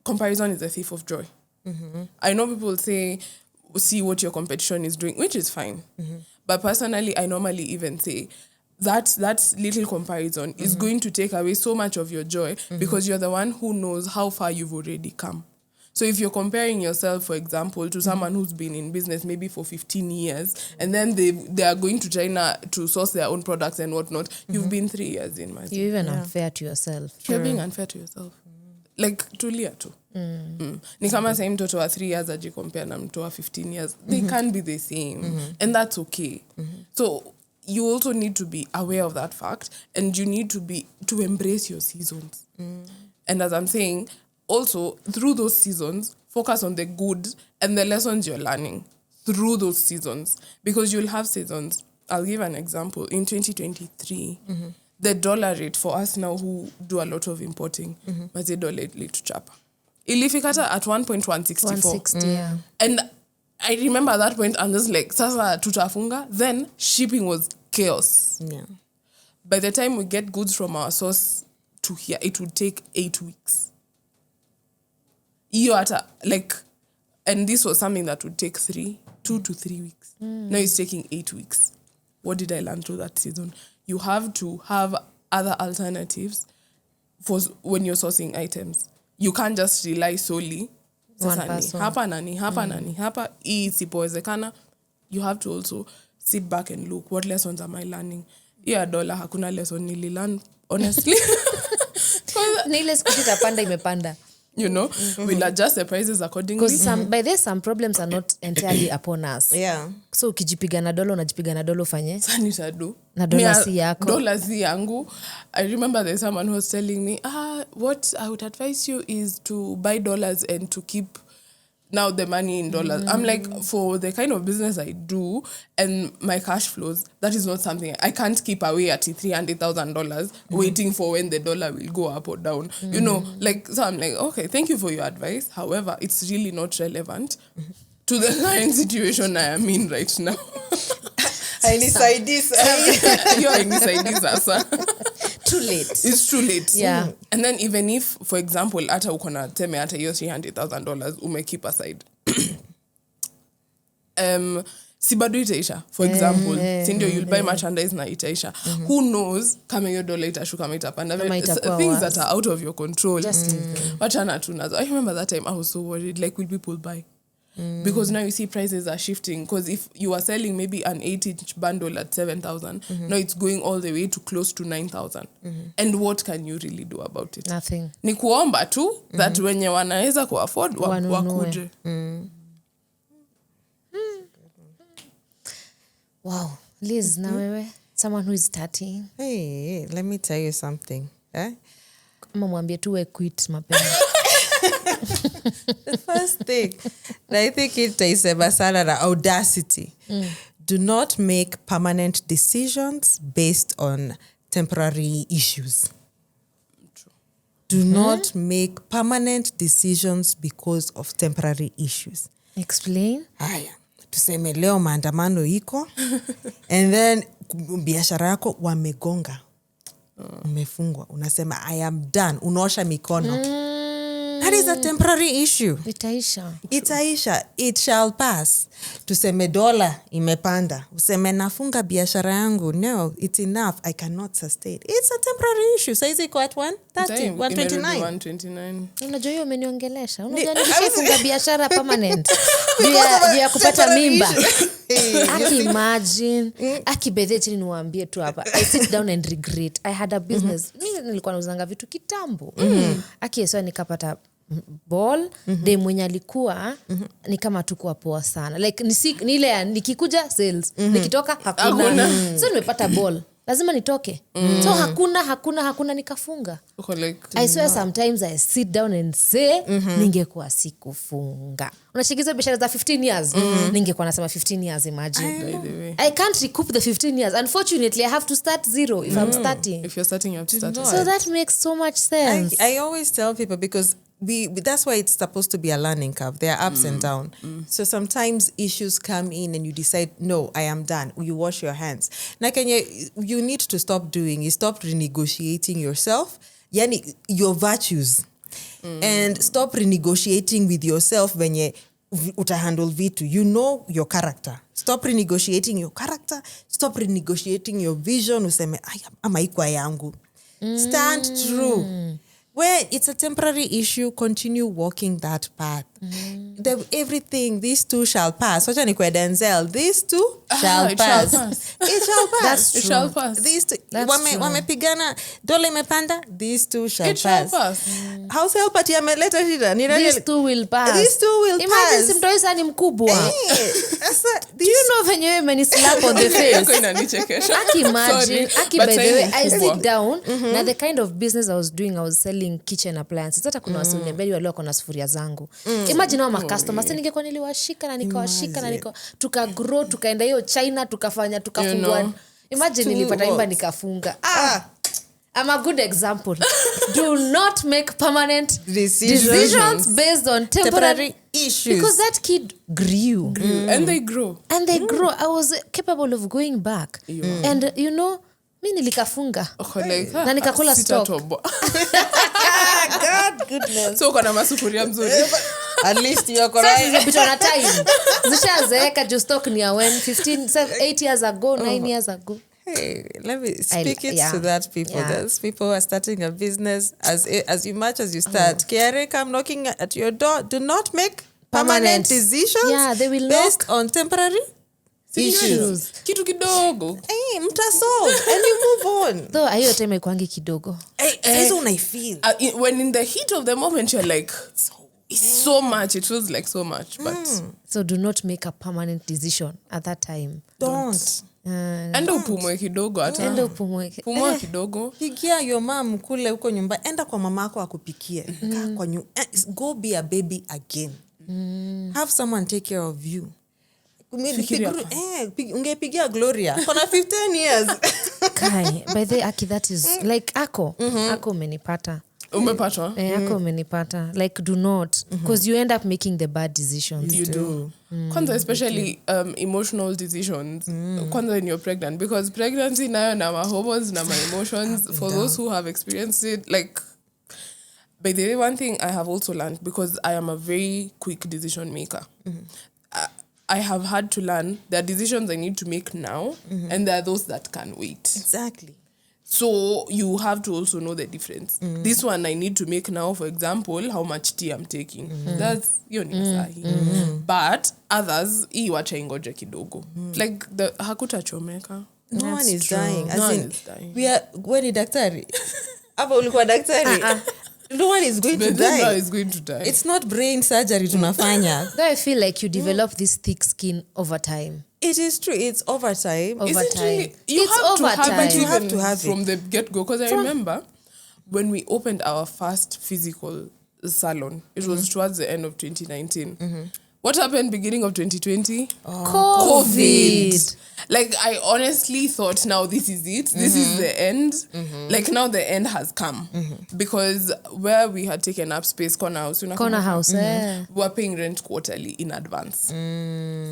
comparison is a thief of joy. I know people say, see what your competition is doing, which is fine. But personally, I normally even say that little comparison is going to take away so much of your joy because you're the one who knows how far you've already come. So if you're comparing yourself, for example, to someone who's been in business maybe for 15 years and then they are going to China to source their own products and whatnot, you've been 3 years in, my You're even unfair to yourself. You're being unfair to yourself. Like, tulia tu. Ni kama same mtoto wa 3 years ajicompare na mtoto wa 15 years. They can't be the same. And that's okay. So you also need to be aware of that fact and you need to embrace your seasons. And as I'm saying, also through those seasons, focus on the good and the lessons you're learning through those seasons because you'll have seasons. I'll give an example. In 2023, the dollar rate for us now who do a lot of importing, mazedo lately to chapa. Ilifikata at 1.164. 160, yeah. And I remember at that point, I'm just like, sasa tutafunga. Then shipping was chaos. Yeah. By the time we get goods from our source to here, it would take 8 weeks. And this was something that would take 2 to 3 weeks. Now it's taking 8 weeks. What did I learn through that season? You have to have other alternatives for when you're sourcing items. You can't just rely solely One person. hapa isipowezekana. You have to also sit back and look, what lessons am I learning? Yeah, dollar hakuna lesson nililearn, honestly. Ni ile siku itapanda imepanda. You know, we'll adjust the prices accordingly. Because by this, some problems are not entirely upon us. Yeah. So ukijipiga na dola, unajipiga na dola ufanye. Sanitadu. Na dola si yako. Dola si yangu. I remember there's someone who was telling me, what I would advise you is to buy dollars and to keep now the money in dollars. I'm like, for the kind of business I do and my cash flows, that is not something I can't keep away at $300,000 waiting for when the dollar will go up or down. You know, like, so I'm like, okay, thank you for your advice. However, it's really not relevant to the current situation I am in right now. I decide this. You're inside this, Asa. Too late. It's too late. Yeah. And then even if, for example, ata ukona teme ata hiyo $300,000 ume keep aside. Sibado itaisha, for example. Sindio, you'll buy merchandise na itaisha. Who knows kama hiyo dollar itashuka kama itapanda. Things that are out of your control. Wachana tu nazo. I remember that time I was so worried. Like, will people buy? Because now you see prices are shifting. Because if you are selling maybe an 8-inch bundle at 7,000, now it's going all the way to close to 9,000. And what can you really do about it? Nothing. Ni kuomba tu that wenye wanaweza ku-afford wakuje. Wow. Liz, na wewe, someone who is starting. Hey, let me tell you something. Ama mwambie tu we quit mapema. The first thing, I think itaisema sana na audacity. Do not make permanent decisions based on temporary issues. Do not make permanent decisions because of temporary issues. Explain. Haya, tuseme leo maandamano iko and then biashara yako wamegonga. Umefungwa. Unasema I am done. Unaosha mikono. That is a temporary issue. Itaisha. It shall pass. Tuseme dola imepanda. Useme nafunga biashara yangu. No, it's enough. I cannot sustain. It's a temporary issue. Saizi iko at 130, 129. 129. Unajua hiyo umeniongelesha. Unajua nikishafunga biashara permanent. Juu ya kupata mimba. Aki imagine. Aki bedhe chini niwaambie tu hapa. I sit down and regret. I had a business. Mimi nilikuwa nauzanga vitu kitambo. Aki yeso nikapata ball de mwenye alikuwa ni kama tukuwa poa sana like ni ile nikikuja sales nikitoka hakuna so nimepata ball lazima nitoke so hakuna nikafunga I swear sometimes I sit down and say ningekuwa sikufunga unashikiza biashara za 15 years ningekuwa nasema 15 years imagine I can't recoup the 15 years unfortunately I have to start zero if I'm starting if you're starting you have to start so that makes so much sense I always tell people because that's why it's supposed to be a learning curve. There are ups and downs. So sometimes issues come in and you decide, no, I am done. You wash your hands. Now, you need to stop doing is stop renegotiating yourself, your virtues. And stop renegotiating with yourself when you utahandle vitu. You know your character. Stop renegotiating your character. Stop renegotiating your vision. Useme, ama ikuwa yangu. Stand true. Where it's a temporary issue, continue walking that path. Everything, these two shall pass. Wacha nikwe Denzel, these two shall pass. It shall pass. That's true. It shall pass. These two, wamepigana, dole imepanda, these two shall pass. Shall pass. House help at yameleta shida. These two will pass. These two will Imagine pass. Imagine simtoisa ni mkubwa. Do you know when you many slap on the face? Aki imagine, Aki by the way, I sit down, na the kind of business I was doing, I was selling kitchen appliances. Hata kuna wasi uniambia walio kuna sufuria zangu. Imagine how my customers ningekuwa niliwashika na nikawashika na tukagrow, tukaenda hiyo China, tukafungua. Imagine nilipata imba nikafunga. I'm a good example. Do not make permanent decisions based on temporary issues. Because that kid grew. And they grow. I was capable of going back. And you know, mi nilikafunga. Na nikakula stock. God goodness. So kuna masufuria mzuri. At least you're correct. So it's a bit on a time. Zishazeeka just stock ni when 8 years ago, 9 years ago. Hey, let me speak to that people. There's people who are starting a business as much as you start. Kiare, come knocking at your door. Do not make permanent decisions. Yeah, they will based on temporary issues. Kitu kidogo. Hey, mtasolve and you move on. Though hiyo time ikwangi kidogo. Hizo unaifeel. When in the heat of the moment you're like it's so much. It feels like so much, but so do not make a permanent decision at that time. Don't. Enda upumue kidogo hata. Pumua kidogo. Pigia your mom kule huko nyumba. Enda kwa mamako akupikie. Kwa go be a baby again. Have someone take care of you. Ungepigia Gloria. Kona 15 years. Kai, by the Aki, that is like Ako. Ako umenipata. Umepatwa? Ako umenipata. Like do not. Because you end up making the bad decisions. You do. Kwanza especially emotional decisions. Kwanza when you're pregnant. Because pregnancy nayo na my hormones na my emotions. For those who have experienced it, like, by the way, one thing I have also learned, because I am a very quick decision maker. I have had to learn there are decisions I need to make now, and there are those that can wait. Exactly. So you have to also know the difference. This one I need to make now, for example, how much tea I'm taking. That's but others, iwacha ingoje kidogo. Like the hakutachomeka. No one is dying. No one is dying. When ni daktari? Hapa ulikuwa daktari? No one is going to die. No one is going to die. It's not brain surgery tunafanya. Though I feel like you develop this thick skin over time. It is true. It's overtime. Over- Is it Overtime. really? You It's have to have overtime. it. But you have even to have it. from the get-go. Because I remember when we opened our first physical salon, it was towards the end of 2019. What happened beginning of 2020? COVID. Like, I honestly thought now this is it. This is the end. Like, now the end has come. Because where we had taken up space, Corner House, Corner house. we were paying rent quarterly in advance.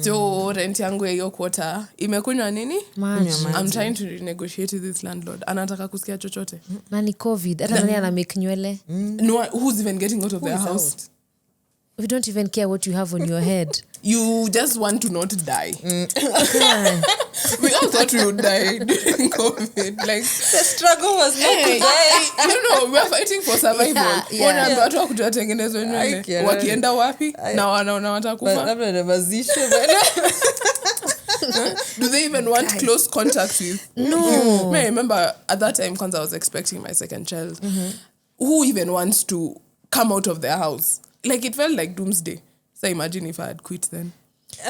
So rent yangu ya hiyo quarter imekunywa nini? Maji. I'm trying to renegotiate with this landlord. Anataka kusikia chochote. Na ni COVID. Hata nani ana make nywele. No one, who's even getting out of their is house? out? We don't even care what you have on your head. You just want to not die. We all thought we would die during COVID. Like, The struggle was not hey, we were fighting for survival. Yeah. Watu wa kutengenezwa nywele. I get Wakienda wapi? Na wanaona watakufa. labda na mazisho. Do they even want close contact with? No. I remember at that time, because I was expecting my second child. Who even wants to come out of their house? Like, it felt like doomsday. So imagine if I had quit then.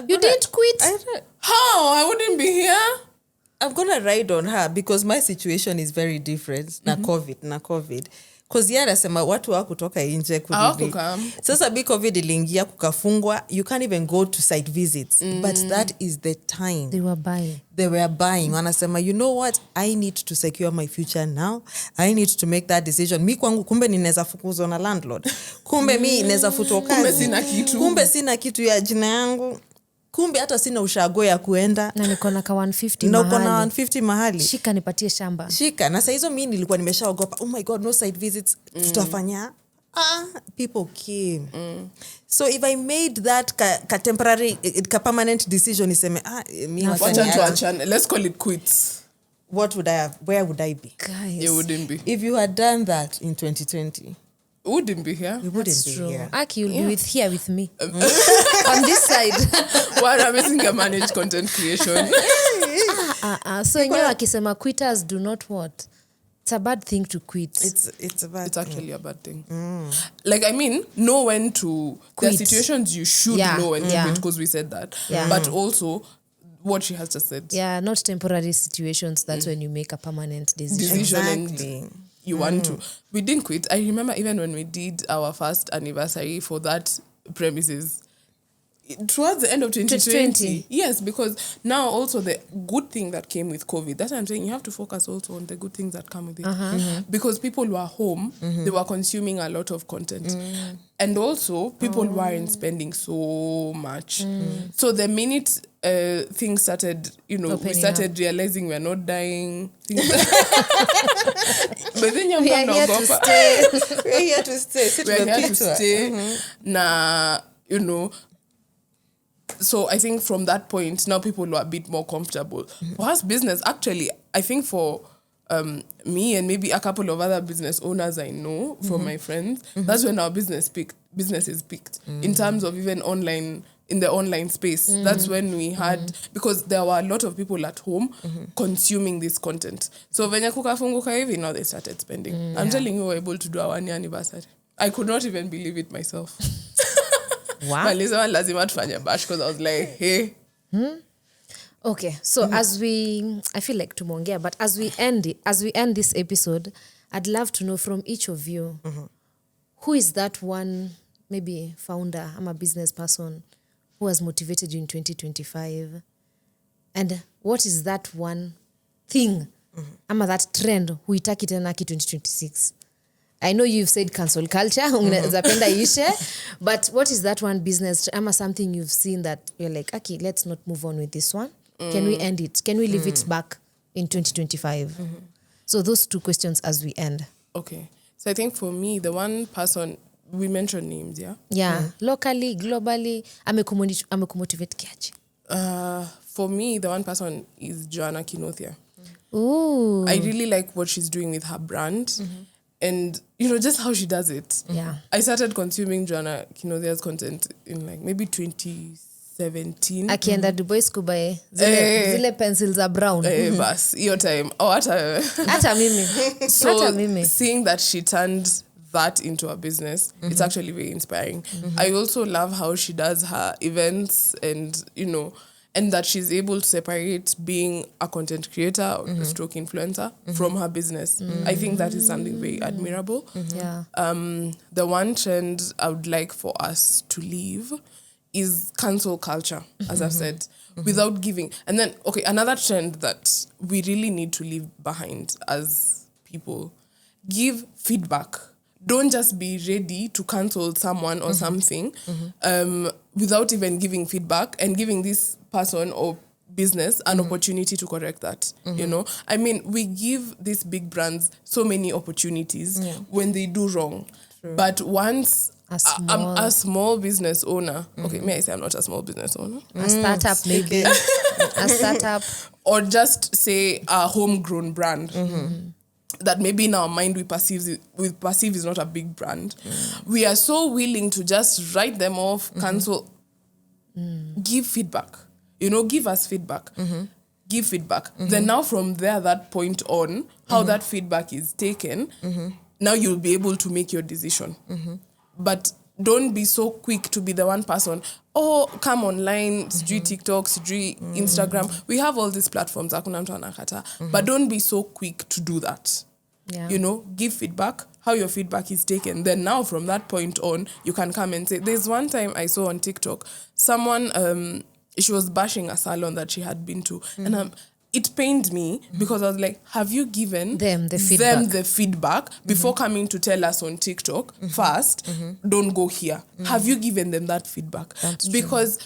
You didn't quit? How? I wouldn't be here. I'm gonna ride on her because my situation is very different na COVID because yeye anasema watu hawakutoka nje Hawakukam. sasa bi COVID iliingia kukafungwa, you can't even go to site visits but that is the time They were buying. they were buying. Wanasema, you know what, I need to secure my future now. I need to make that decision. Mi kwangu kumbe ninaweza fukuzwa na landlord. Kumbe mi ninaweza futwa kazi. Kumbe sina kitu ya jina yangu. Kumbe hata sina ushago ya kuenda. Na niko na ka 150 na mahali. uko na 150 mahali. Shika nipatie shamba. Shika. Na saa hizo mi nilikuwa nimeshaogopa. Oh my God, no site visits. Tutafanya. People came. So if I made that ka temporary, ka permanent decision, iseme, mi wafanya. Let's call it quits. What would I have? Where would I be? Guys. It wouldn't be. If you had done that in 2020, Wouldn't be here. you wouldn't That's be true. here. Aki, you'll be here with me. On this side. Why am I missing a managed content creation? So wenyewe akisema quitters do not what? It's a bad thing to quit. It's about It's actually a bad thing. Like, I mean, know when to... There are Quit. situations you should know when to quit, because we said that. Yeah. But also, what she has just said. Yeah, not temporary situations. That's when you make a permanent decision. exactly. And you want to. We didn't quit. I remember even when we did our first anniversary for that premises, towards the end of 2020. 2020. Yes, because now also the good thing that came with COVID, that's what I'm saying, you have to focus also on the good things that come with it. Because people were home, they were consuming a lot of content. And also, people weren't spending so much. So the minute things started, Opening we started realizing we're not dying. But then We are here to stay. We're here to stay. Sit we're with here to Peter. stay. So I think from that point, now people were a bit more comfortable. For us business, actually, I think for me and maybe a couple of other business owners I know from my friends, that's when our businesses peaked in terms of even online, in the online space. That's when we had, because there were a lot of people at home consuming this content. So venye kukafunguka hivi, now they started spending. I'm telling you, we were able to do our 1 year anniversary. I could not even believe it myself. Wow. Walisema lazima tufanye bash, because I was like, hey. Okay, so as we, I feel like tumeongea, but as we end this episode, I'd love to know from each of you, who is that one, maybe founder, I'm a business person, who has motivated you in 2025? And what is that one thing, ama that trend, huitaki tena ki 2026? I know you've said cancel culture, zapenda ishe, but what is that one business, ama something you've seen that you're like, okay, let's not move on with this one. Can we end it? Can we leave it back in 2025? So those two questions as we end. Okay. So I think for me, the one person, we mentioned names, yeah? Yeah. Locally, globally, amekumotivate kiaje? For me, the one person is Joanna Kinothia. Ooh. I really like what she's doing with her brand. And, just how she does it. Yeah. I started consuming Joanna Kinothia's content in like maybe 2017. Akienda Dubai kubae zile pencils are brown. Bas, your time. Oh, Hata mimi. Hata mimi. Seeing that she turned that into a business, it's actually very inspiring. I also love how she does her events and, and that she's able to separate being a content creator or stroke influencer from her business. I think that is something very admirable. Yeah. The one trend I would like for us to leave is cancel culture, as I've said, without giving. And then, okay, another trend that we really need to leave behind as people, give feedback. Don't just be ready to cancel someone or something without even giving feedback and giving this person or business an opportunity to correct that. You know, I mean, we give these big brands so many opportunities when they do wrong. True. But once I'm a small business owner, okay, may I say I'm not a small business owner? A startup, maybe. A startup. Or just say a homegrown brand. That maybe in our mind we perceive is not a big brand. We are so willing to just write them off, cancel. Give feedback. You know, give us feedback. Give feedback. Then now from there, that point on, how that feedback is taken, now you'll be able to make your decision. But don't be so quick to be the one person, come online, sijui TikTok, sijui Instagram. We have all these platforms, hakuna mtu anakata. But don't be so quick to do that. Yeah. You know, give feedback, how your feedback is taken. Then now from that point on, you can come and say, there's one time I saw on TikTok, someone, she was bashing a salon that she had been to. And it pained me because I was like, have you given them the feedback before coming to tell us on TikTok first, don't go here. Have you given them that feedback? That's because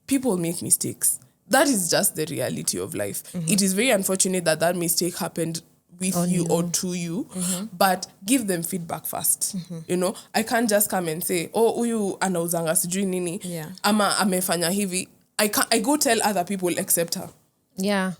people make mistakes. That is just the reality of life. It is very unfortunate that mistake happened with you or to you, but give them feedback first. You know, I can't just come and say, huyu anauzanga sijui nini, ama amefanya hivi. I go tell other people except her. Yeah.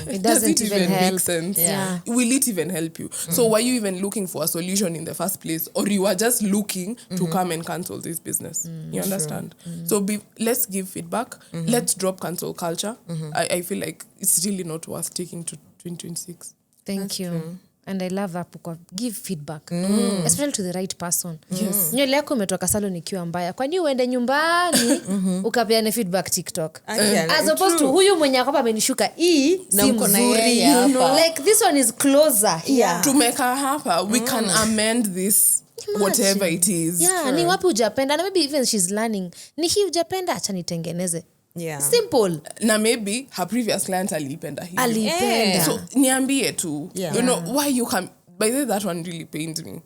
It doesn't even help. Make sense. Yeah. Will it even help you? So were you even looking for a solution in the first place, or you are just looking to come and cancel this business? You understand? So let's give feedback. Let's drop cancel culture. I feel like it's really not worth taking to 2026. Thank you. True. And I love that book. Give feedback. Especially to the right person. Yes. Nywele yako umetoka salon ikiwa mbaya. Kwani uende nyumbani ukapeane feedback TikTok. As opposed to huyu mwenye hapa amenishuka hii si mzuri. You know? Like this one is closer here. Tumeka hapa, we can amend this. Imagine. Whatever it is. Yeah, ni wapi hujapenda, na maybe even she's learning. Ni hii hujapenda, acha nitengeneze. Yeah. Simple. Na maybe her previous client alipenda hivi. Alipenda. So niambie tu. Yeah. You know why you come. By the way, that one really pained me.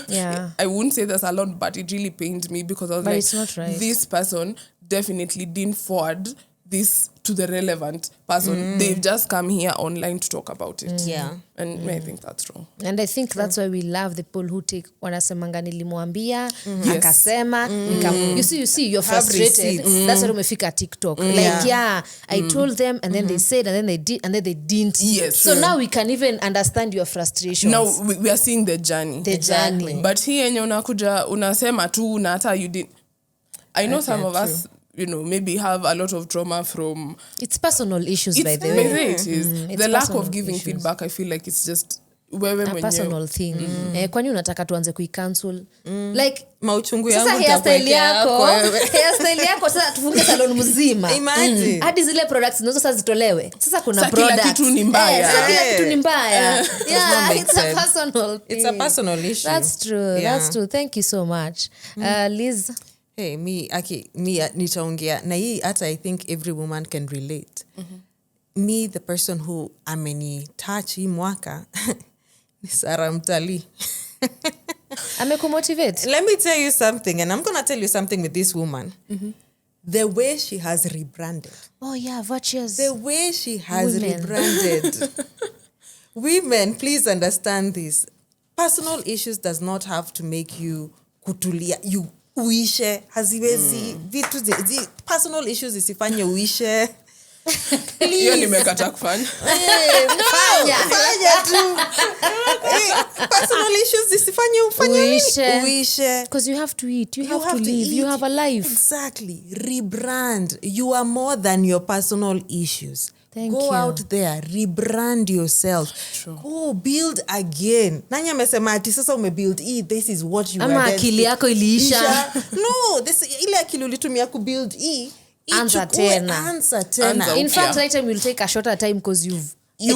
Yeah. I wouldn't say this a lot, but it really pained me because I was it's not right. This person definitely didn't forward this to the relevant person. They've just come here online to talk about it. Yeah. And I think that's wrong. And I think that's why we love the people who take wanasemanga nilimwambia akasema you see you're frustrated. That's why umefika TikTok. Like I told them and then they said and then they did and then they didn't. Yes. So now we can even understand your frustrations. Now we are seeing the journey. Journey. But hii yenye unakuja unasema tu na hata you didn't. I know some of us, you know, maybe have a lot of trauma from... It's personal issues, by the way. It is. The lack of giving feedback, I feel like it's just... a personal thing. Kwani unataka tuanze kuicancel? Like... Mauchungu yangu sasa hairstyle yako sasa tufunge salon mzima. Imagine. Hadi zile products nazo sasa zitolewe. Sasa kuna products. Kila kitu ni mbaya. Kila kitu ni mbaya. Yeah, it's sense. a personal thing. It's a personal issue. That's true. Yeah. That's true. Thank you so much. Liz? Hey, me nitaongea na hii hata I think every woman can relate. Me, the person who ameni touch hii mwaka ni Sarah Mtali. Amekumotivate. Let me tell you something, and I'm going to tell you something with this woman. The way she has rebranded. Oh yeah, virtuous. The way she has Women. rebranded. Women, please understand this. Personal issues does not have to make you kutulia. You uishe haziwezi vitu personal issues isifanye uishe. Hiyo nimekata kufanya. Fanya tu. Personal issues isifanye ufanye uishe. Because you have to eat, you have to live, you have a life. Exactly. Rebrand. You are more than your personal issues. Go out there, rebrand yourself. True. Go build again. Nani amesema ati sasa umebuild this is what you are. Ama akili yako iliisha. No, ile akili ulitumia ku build answer tena. Answer tena. Answer. In fact, Yeah. right time will take a shorter time because You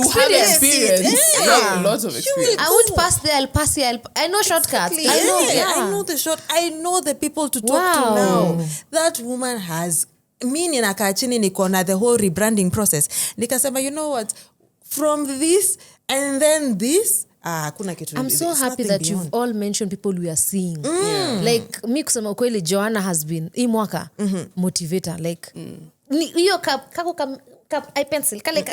experienced have experience. it. You have lots of You experience. I won't pass there, I'll pass here. I know shortcuts. Exactly. I know. I know the short. I know the people to talk to Wow. now. That woman has mi ninakaa chini niko na the whole rebranding process. Nikasema, you know what? From this and then this, kuna kitu. I'm so it's happy nothing that beyond. you've all mentioned people we are seeing. Like mi kusema ukweli, Joanna has been hii mwaka motivator. Like hiyo I pencil kale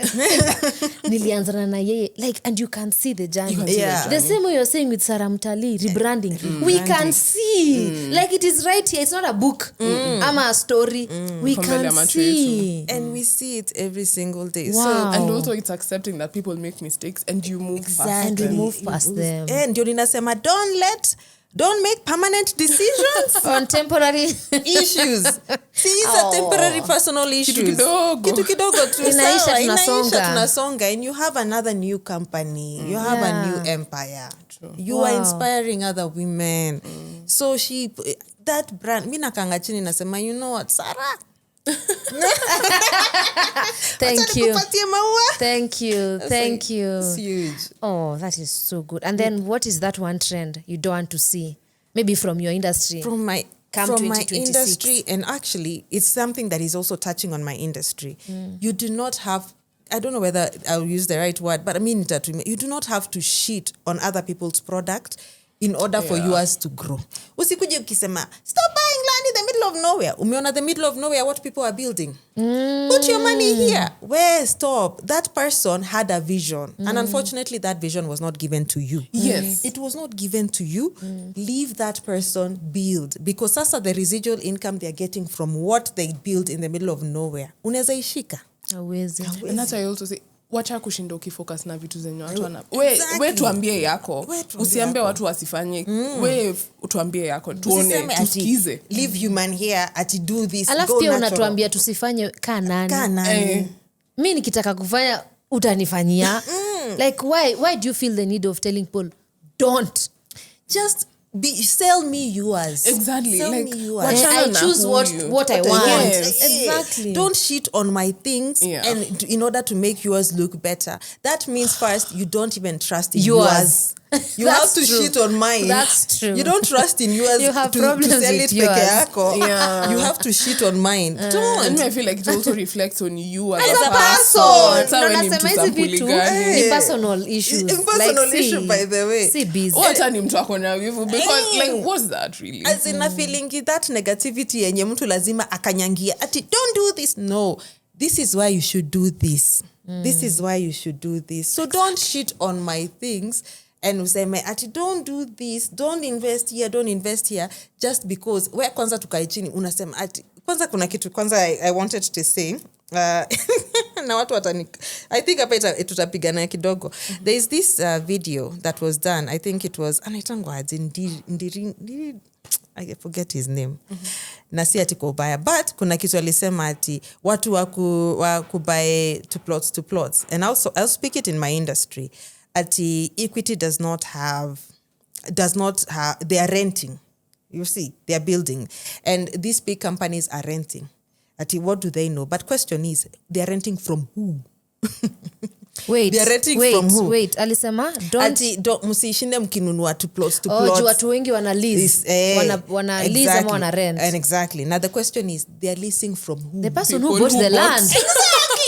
nilianzana na yeye, like, and you can see the journey. Yeah. The same way you're saying with Sarah Mutali rebranding, we can see like it is right here. It's not a book ama a story. We can see, and we see it every single day. Wow. So And also it's accepting that people make mistakes and you move past and we them. move past them and ndio ninasema don't make permanent decisions on temporary issues. These are temporary personal issues. Kitu kidogo tu. Inaisha, Sawa, tunasonga. tunasonga, and you have another new company. You have a new empire. You are inspiring other women. So that brand, mi nakanga chini nasema, you know what, Sarah? Thank you. Nikupatie maua. Thank you. Thank you. It's huge. Oh, that is so good. And then what is that one trend you don't want to see? Maybe from your industry. From my Come from my 2026. industry, and actually it's something that is also touching on my industry. You do not have, I don't know whether I'll use the right word, but I mean that you do not have to shit on other people's product in order for yours to grow. Usikuje ukisema, stop buying land in the middle of nowhere. Umeona the middle of nowhere, what people are building. Put your money here. Where? Stop. That person had a vision. And unfortunately, that vision was not given to you. Yes. It was not given to you. Leave that person build. Because sasa the residual income they're getting from what they build in the middle of nowhere. Unaweza ishika. Hawezi. And that's why I also say, wacha kushinda ukifocus na vitu zenye watu wana. Exactly. We tuambie yako. Usiambie watu wasifanye. We tuambie yako. Tuone, tusikize. Leave human here, ati do this. Alafu go pia natural. unatuambia tusifanye kaa nani. Kaa nani. Mi nikitaka kufanya utanifanyia. Like why do you feel the need of telling people don't? Just sell me yours. Exactly. Sell Like, me yours. wachana I na choose huyu. what I want. Yes. Exactly. Don't shit on my things and in order to make yours look better. That means first you don't even trust in yours. You have to true. shit on mine. That's true. You don't trust in yours You have to problems sell with it yours. peke yako. Yeah. You have to shit on mine. And Don't. I feel like it also reflects on you as As a a person. person. Hata we ni mtu Nasema hizi vitu sampuli ni personal issues. Personal issue, by the way. Si busy. Hata ni mtu ako na wivu because like what's that really? As in a feeling that negativity yenye mtu lazima akanyangia ati don't do this. No, this is why you should do this. This is why you should do this. So don't shit on my things and useme ati don't do this, don't invest here just because where kwanza tukae chini unasema ati kwanza kuna kitu kwanza I wanted to say na watu watani I think hapa tutapigana kidogo. There is this video that was done. I think it was anaitangwa Ndiri I forget his name. Na si ati kwa ubaya, but kuna kitu alisema ati watu waku buy to plots and also I'll speak it in my industry. Ati equity does not have they are renting. You see, they are building and these big companies are renting. Ati what do they know? But question is, they are renting from who? Wait, they are renting from who? Wait, alisema don't msishinde mkinunua to plots. juu watu wengi wana lease. Wana lease ama wana rent. And exactly. Now the question is, they are leasing from who? The person People who bought who the bought- land.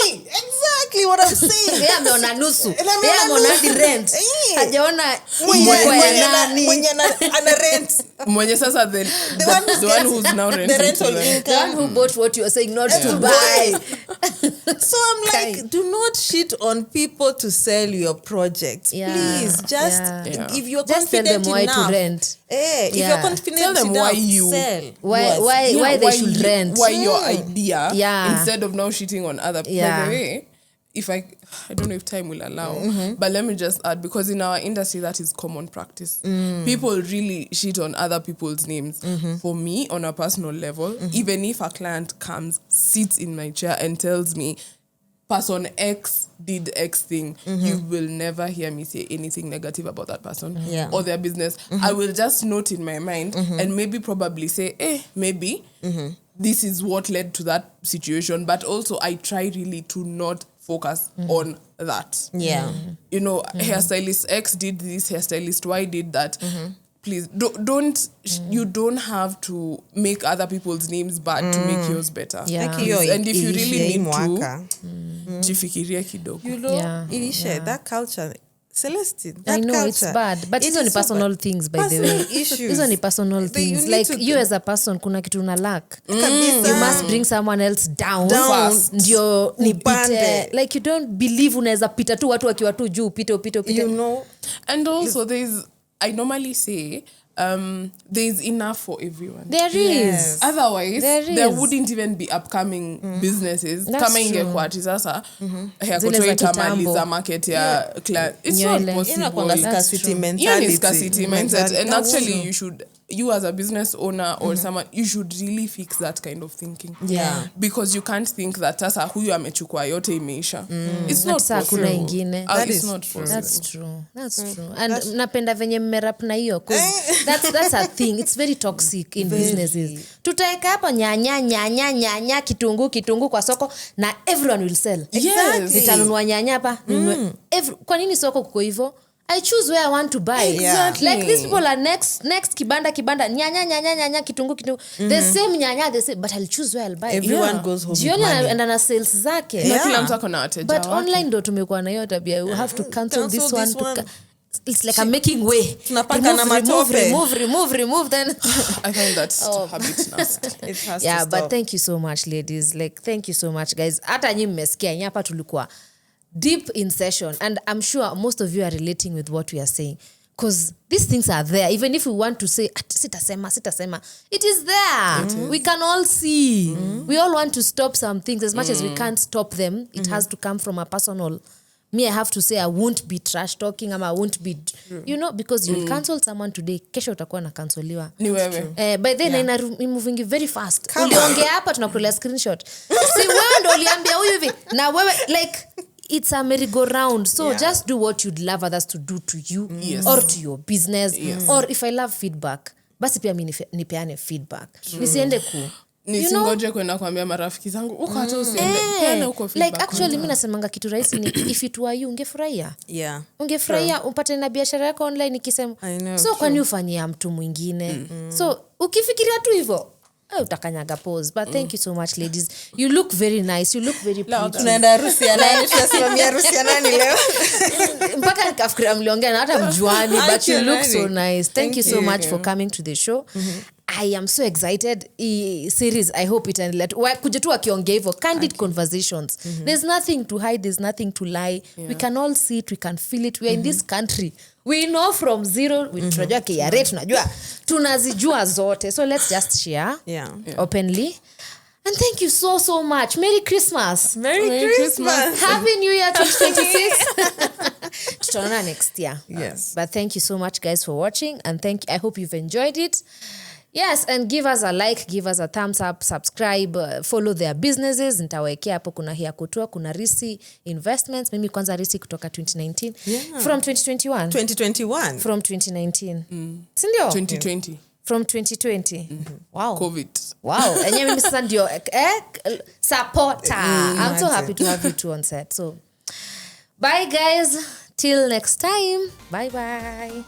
Exactly what I'm saying. Yeye ameona nusu. ameona Yeye ameona hadi nusu. rent. Hajaona Mwenye ana rent. Mwenye sasa the one who's now renting. The rental to them. the one who bought what you are saying not to buy. buy. So I'm like, Kai. do not shit on people to sell your projects. Yeah. Please, just Yeah. if you're Just tell confident them why enough. to rent. If Yeah. you're confident Tell them enough, why you- sell. Why they should you- rent. Why your idea Yeah. instead of now shitting on other people. Yeah. By the way, if I don't know if time will allow, but let me just add, because in our industry that is common practice. People really shit on other people's names. For me, on a personal level, even if a client comes, sits in my chair and tells me person X did X thing, you will never hear me say anything negative about that person or their business. I will just note in my mind and maybe probably say, maybe this is what led to that situation, but also I try really to not focus on that. Yeah. You know, hairstylist X did this, hairstylist Y did that. Please don't you don't have to make other people's names bad to make yours better. Yeah. Please. And if you really need mwaka. to, jifikirie kidogo. You know, Yeah. that culture, Celeste, that I know culture, it's bad, but it hizo ni is so personal bad. things, by the way. Personal issues. Hizo ni personal things. need Like to you as a person, kuna kitu una lack. Kabisa. You must bring someone else down Fast. ndio nipite. Upande. Like you don't believe unaweza pita tu watu wakiwa tu juu upite. You know. And also I normally say there's enough for everyone. There is. Yes. Otherwise, There there is. wouldn't even be upcoming businesses. That's Kama true. ingekuwa ati sasa Zile za haircut kitambo. itamaliza market ya client. It's not Nywele. Inakuanga possible. scarcity true. mentality. Yeah, it's scarcity mindset. And That's actually, true. you as a business owner or someone, you should really fix that kind of thinking. Yeah. Because you can't think that sasa huyu amechukua yote imeisha. It's not Sasa kuna possible. ingine. That It's is not true. possible. That's true. And napenda venye mmerap na hiyo cause that's a thing. It's very toxic in businesses. Tutaeka hapo nyanya kitunguu kwa soko na everyone will sell. Yes. Nitanunua nyanya hapa. Kwa nini soko kuko hivyo? I choose where I want to buy. Exactly. Like these people are next kibanda nyanya kitunguu. The same nyanya the same, but I'll choose where I'll buy. Everyone goes home with Jioni money. anaenda na sales zake. Na kila mtu ako na wateja But wake. online ndo tumekuwa na hiyo tabia. You have to cancel this Cancel one. this one. It's like I'm making way. Tunapaka na matope. Remove then. I find that habit nasty. It has Yeah, to but stop. thank you so much ladies. Like thank you so much guys. Hata nyinyi mmesikia hapa tulikuwa deep in session and I'm sure most of you are relating with what we are saying because these things are there. Even if we want to say sitasema it is there. We can all see. We all want to stop some things as much as we can't stop them. It has to come from a personal. Me, I have to say I won't be trash talking I won't be you know because you'll cancel someone today kesho utakuwa na canceliwa. Ni wewe. By then ina moving very fast. Uliongea hapa tunakutolea screenshot. Si wewe ndo uliambia huyu hivi na wewe like it's a merry-go-round. So just do what you'd love others to do to you or to your business. Or if I love feedback, basi pia mimi nipeane feedback. Nisiende Nisingoje kwenda kuambia marafiki zangu uko hata usiende. Peana uko feedback. Like actually mimi nasemanga kitu rahisi ni if it were you ungefurahia. Yeah. Ungefurahia upate na biashara yako online ikisema. So kwani ufanyia mtu mwingine? So ukifikiria tu hivyo utakanyaga pause. But thank you so much ladies. You look very nice. You look very pretty. Tunaenda harusi ya nani? Tunasimamia harusi ya nani leo? Mpaka nikafikiria mliongea na hata mjuani but you look so nice. Thank you so you. much for coming to the show. I am so excited. Series I hope it and kuja tu akiongea hivyo candid conversations. There's nothing to hide, there's nothing to lie. We can all see it, we can feel it. We are in this country. We know from zero, we tunajua KRA, tunazijua zote. So let's just share openly. And thank you so much. Merry Christmas. Merry Christmas. Happy New Year 2026. Tutaona next year. Yes. But thank you so much guys for watching and I hope you've enjoyed it. Yes, and give us a like, give us a thumbs up, subscribe, follow their businesses. Nitawekea hapo kuna HairCouture, kuna Risiih Investments. Mimi kwanza Risiih kutoka 2019. From 2021. 2021. From 2019. Sindio? 2020. From 2020. Wow. COVID. Wow. Enye mimi sasa ndio supporter. I'm so happy to have you two on set. So bye guys. Till next time. Bye.